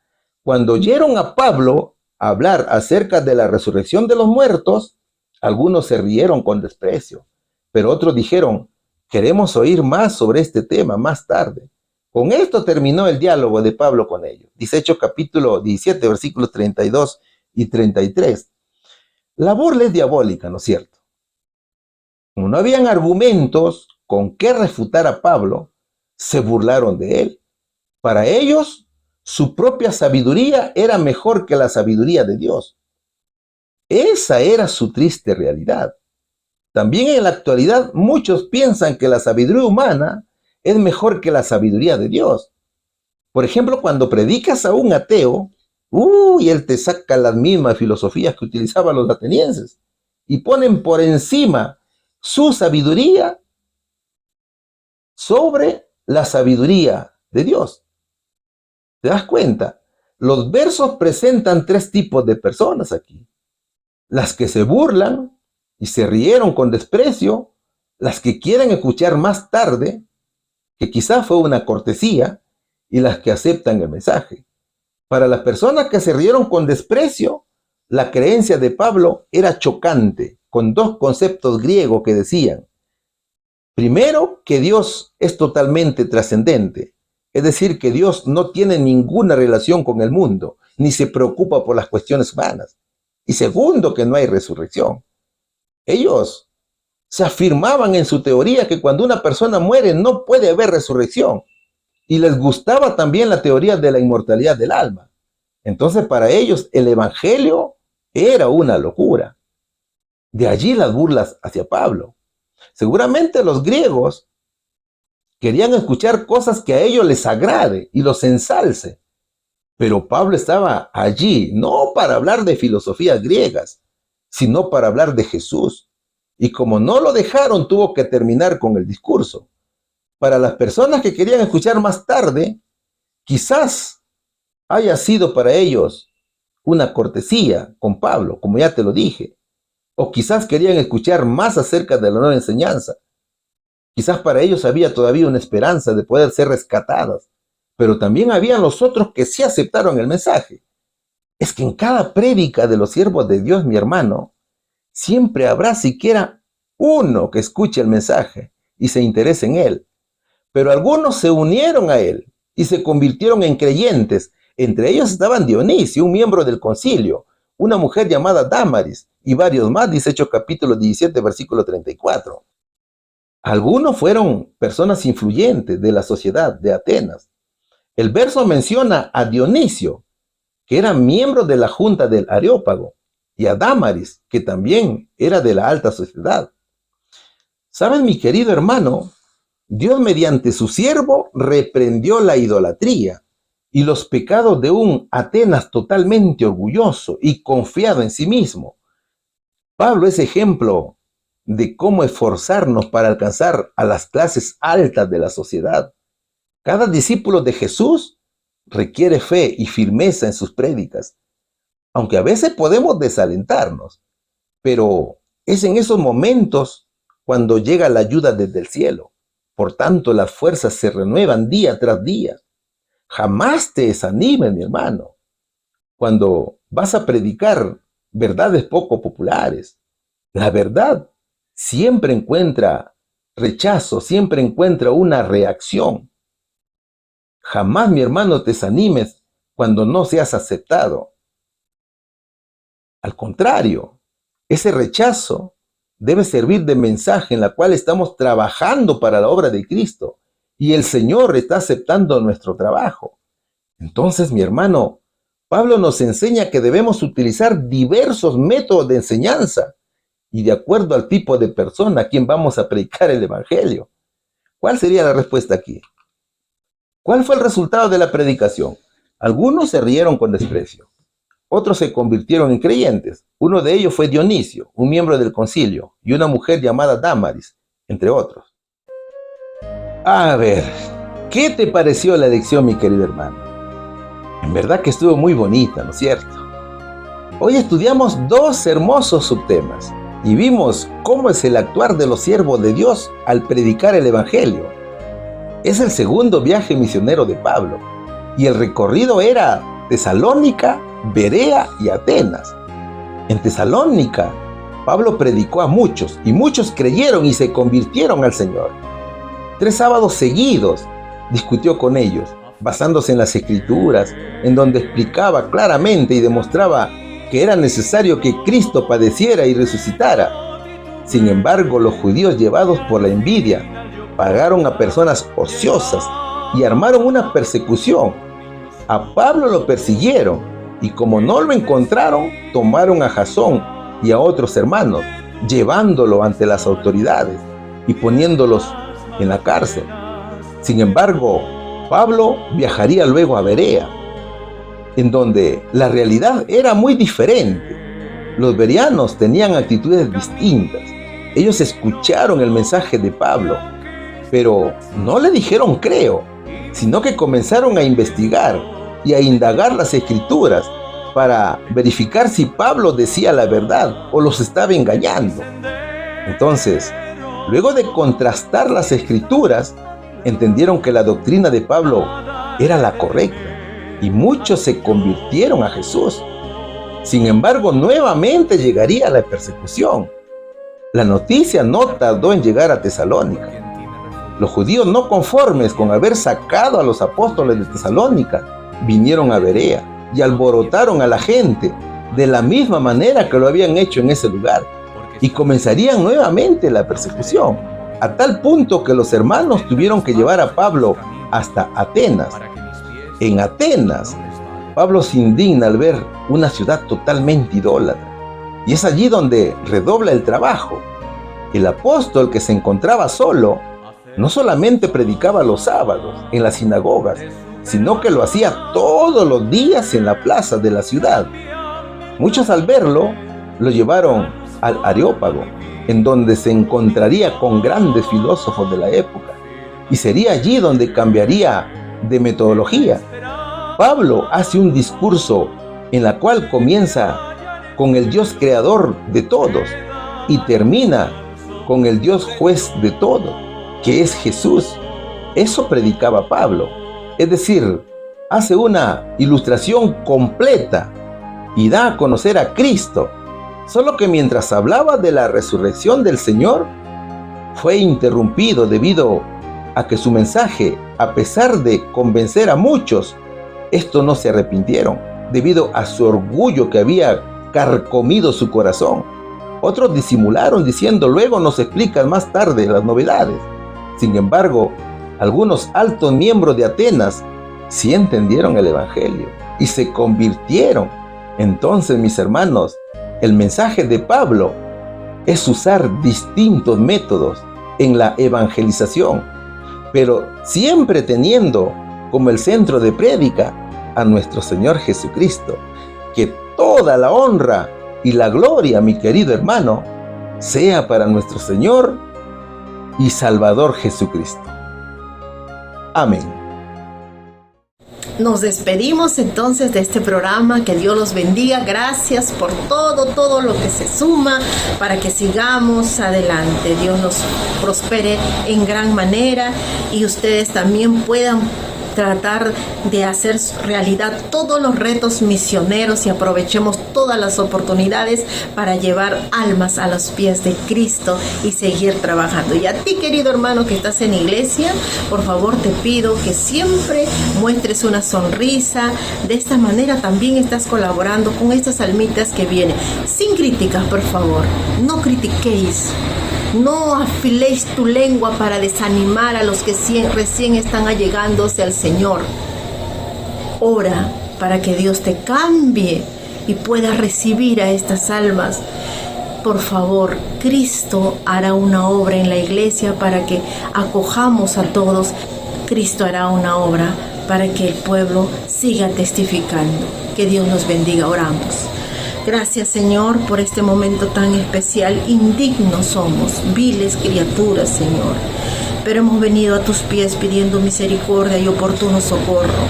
B: Cuando oyeron a Pablo hablar acerca de la resurrección de los muertos, algunos se rieron con desprecio, pero otros dijeron, queremos oír más sobre este tema más tarde. Con esto terminó el diálogo de Pablo con ellos. Dice Hechos capítulo 17, versículos 32 y 33. La burla es diabólica, ¿no es cierto? Como no habían argumentos con qué refutar a Pablo, se burlaron de él. Para ellos, su propia sabiduría era mejor que la sabiduría de Dios. Esa era su triste realidad. También en la actualidad muchos piensan que la sabiduría humana es mejor que la sabiduría de Dios. Por ejemplo, cuando predicas a un ateo, él te saca las mismas filosofías que utilizaban los atenienses y ponen por encima su sabiduría sobre la sabiduría de Dios. ¿Te das cuenta? Los versos presentan 3 tipos de personas aquí. Las que se burlan y se rieron con desprecio, las que quieren escuchar más tarde, que quizá fue una cortesía, y las que aceptan el mensaje. Para las personas que se rieron con desprecio, la creencia de Pablo era chocante, con 2 conceptos griegos que decían, primero, que Dios es totalmente trascendente, es decir, que Dios no tiene ninguna relación con el mundo, ni se preocupa por las cuestiones humanas. Y segundo, que no hay resurrección. Ellos se afirmaban en su teoría que cuando una persona muere no puede haber resurrección. Y les gustaba también la teoría de la inmortalidad del alma. Entonces para ellos el evangelio era una locura. De allí las burlas hacia Pablo. Seguramente los griegos querían escuchar cosas que a ellos les agrade y los ensalce. Pero Pablo estaba allí no para hablar de filosofías griegas, sino para hablar de Jesús. Y como no lo dejaron, tuvo que terminar con el discurso. Para las personas que querían escuchar más tarde, quizás haya sido para ellos una cortesía con Pablo, como ya te lo dije. O quizás querían escuchar más acerca de la nueva enseñanza. Quizás para ellos había todavía una esperanza de poder ser rescatadas. Pero también habían los otros que sí aceptaron el mensaje. Es que en cada prédica de los siervos de Dios, mi hermano, siempre habrá siquiera uno que escuche el mensaje y se interese en él. Pero algunos se unieron a él y se convirtieron en creyentes. Entre ellos estaban Dionisio, un miembro del concilio, una mujer llamada Dámaris y varios más, dice Hechos capítulo 17, versículo 34. Algunos fueron personas influyentes de la sociedad de Atenas. El verso menciona a Dionisio, que era miembro de la junta del Areópago, y a Dámaris, que también era de la alta sociedad. ¿Saben, mi querido hermano? Dios mediante su siervo reprendió la idolatría y los pecados de un Atenas totalmente orgulloso y confiado en sí mismo. Pablo es ejemplo de cómo esforzarnos para alcanzar a las clases altas de la sociedad. Cada discípulo de Jesús requiere fe y firmeza en sus prédicas, aunque a veces podemos desalentarnos, pero es en esos momentos cuando llega la ayuda desde el cielo. Por tanto, las fuerzas se renuevan día tras día. Jamás te desanimes, mi hermano, cuando vas a predicar verdades poco populares. La verdad siempre encuentra rechazo, siempre encuentra una reacción. Jamás, mi hermano, te desanimes cuando no seas aceptado. Al contrario, ese rechazo debe servir de mensaje en la cual estamos trabajando para la obra de Cristo y el Señor está aceptando nuestro trabajo. Entonces, mi hermano, Pablo nos enseña que debemos utilizar diversos métodos de enseñanza y de acuerdo al tipo de persona a quien vamos a predicar el Evangelio. ¿Cuál sería la respuesta aquí? ¿Cuál fue el resultado de la predicación? Algunos se rieron con desprecio. Otros se convirtieron en creyentes. Uno de ellos fue Dionisio, un miembro del concilio, y una mujer llamada Dámaris, entre otros. A ver, ¿qué te pareció la lección, mi querido hermano? En verdad que estuvo muy bonita, ¿no es cierto? Hoy estudiamos dos hermosos subtemas y vimos cómo es el actuar de los siervos de Dios al predicar el Evangelio. Es el segundo viaje misionero de Pablo y el recorrido era Tesalónica, Berea y Atenas. En Tesalónica, Pablo predicó a muchos y muchos creyeron y se convirtieron al Señor. 3 sábados seguidos discutió con ellos, basándose en las Escrituras, en donde explicaba claramente y demostraba que era necesario que Cristo padeciera y resucitara. Sin embargo, los judíos, llevados por la envidia, pagaron a personas ociosas y armaron una persecución. A Pablo lo persiguieron y como no lo encontraron, tomaron a Jasón y a otros hermanos, llevándolo ante las autoridades y poniéndolos en la cárcel. Sin embargo, Pablo viajaría luego a Berea, en donde la realidad era muy diferente. Los bereanos tenían actitudes distintas. Ellos escucharon el mensaje de Pablo, pero no le dijeron creo, sino que comenzaron a investigar y a indagar las Escrituras para verificar si Pablo decía la verdad o los estaba engañando. Entonces, luego de contrastar las Escrituras, entendieron que la doctrina de Pablo era la correcta y muchos se convirtieron a Jesús. Sin embargo, nuevamente llegaría la persecución. La noticia no tardó en llegar a Tesalónica. Los judíos, no conformes con haber sacado a los apóstoles de Tesalónica, vinieron a Berea y alborotaron a la gente de la misma manera que lo habían hecho en ese lugar. Y comenzarían nuevamente la persecución, a tal punto que los hermanos tuvieron que llevar a Pablo hasta Atenas. En Atenas, Pablo se indigna al ver una ciudad totalmente idólatra, y es allí donde redobla el trabajo. El apóstol, que se encontraba solo, no solamente predicaba los sábados en las sinagogas, sino que lo hacía todos los días en la plaza de la ciudad. Muchos, al verlo, lo llevaron al Areópago, en donde se encontraría con grandes filósofos de la época, y sería allí donde cambiaría de metodología. Pablo hace un discurso en la cual comienza con el Dios creador de todos y termina con el Dios juez de todo, que es Jesús. Eso predicaba Pablo, es decir, hace una ilustración completa y da a conocer a Cristo. Solo que mientras hablaba de la resurrección del Señor, fue interrumpido debido a que su mensaje, a pesar de convencer a muchos, estos no se arrepintieron debido a su orgullo que había carcomido su corazón. Otros disimularon diciendo: luego nos explican más tarde las novedades. Sin embargo, algunos altos miembros de Atenas sí entendieron el Evangelio y se convirtieron. Entonces, mis hermanos, el mensaje de Pablo es usar distintos métodos en la evangelización, pero siempre teniendo como el centro de prédica a nuestro Señor Jesucristo. Que toda la honra y la gloria, mi querido hermano, sea para nuestro Señor y Salvador Jesucristo. Amén.
A: Nos despedimos entonces de este programa. Que Dios los bendiga. Gracias por todo lo que se suma para que sigamos adelante. Dios los prospere en gran manera y ustedes también puedan tratar de hacer realidad todos los retos misioneros y aprovechemos todas las oportunidades para llevar almas a los pies de Cristo y seguir trabajando. Y a ti, querido hermano que estás en iglesia, por favor te pido que siempre muestres una sonrisa. De esta manera también estás colaborando con estas almitas que vienen. Sin críticas, por favor, no critiquéis. No afiléis tu lengua para desanimar a los que recién están allegándose al Señor. Ora para que Dios te cambie y puedas recibir a estas almas. Por favor, Cristo hará una obra en la iglesia para que acojamos a todos. Cristo hará una obra para que el pueblo siga testificando. Que Dios nos bendiga. Oramos. Gracias, Señor, por este momento tan especial. Indignos somos, viles criaturas, Señor, pero hemos venido a tus pies pidiendo misericordia y oportuno socorro.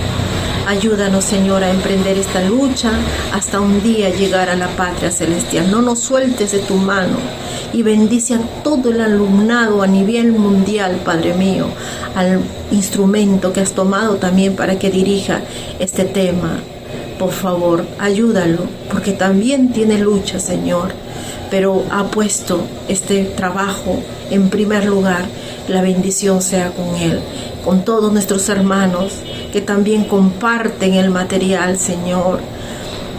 A: Ayúdanos, Señor, a emprender esta lucha hasta un día llegar a la patria celestial. No nos sueltes de tu mano y bendice a todo el alumnado a nivel mundial, Padre mío, al instrumento que has tomado también para que dirija este tema. Por favor, ayúdalo, porque también tiene lucha, Señor, pero ha puesto este trabajo en primer lugar. La bendición sea con él, con todos nuestros hermanos que también comparten el material, Señor.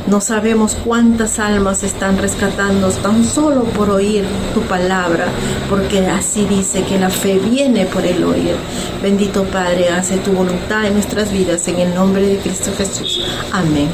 A: No sabemos cuántas almas están rescatando tan solo por oír tu palabra, porque así dice que la fe viene por el oír. Bendito Padre, hace tu voluntad en nuestras vidas, en el nombre de Cristo Jesús. Amén.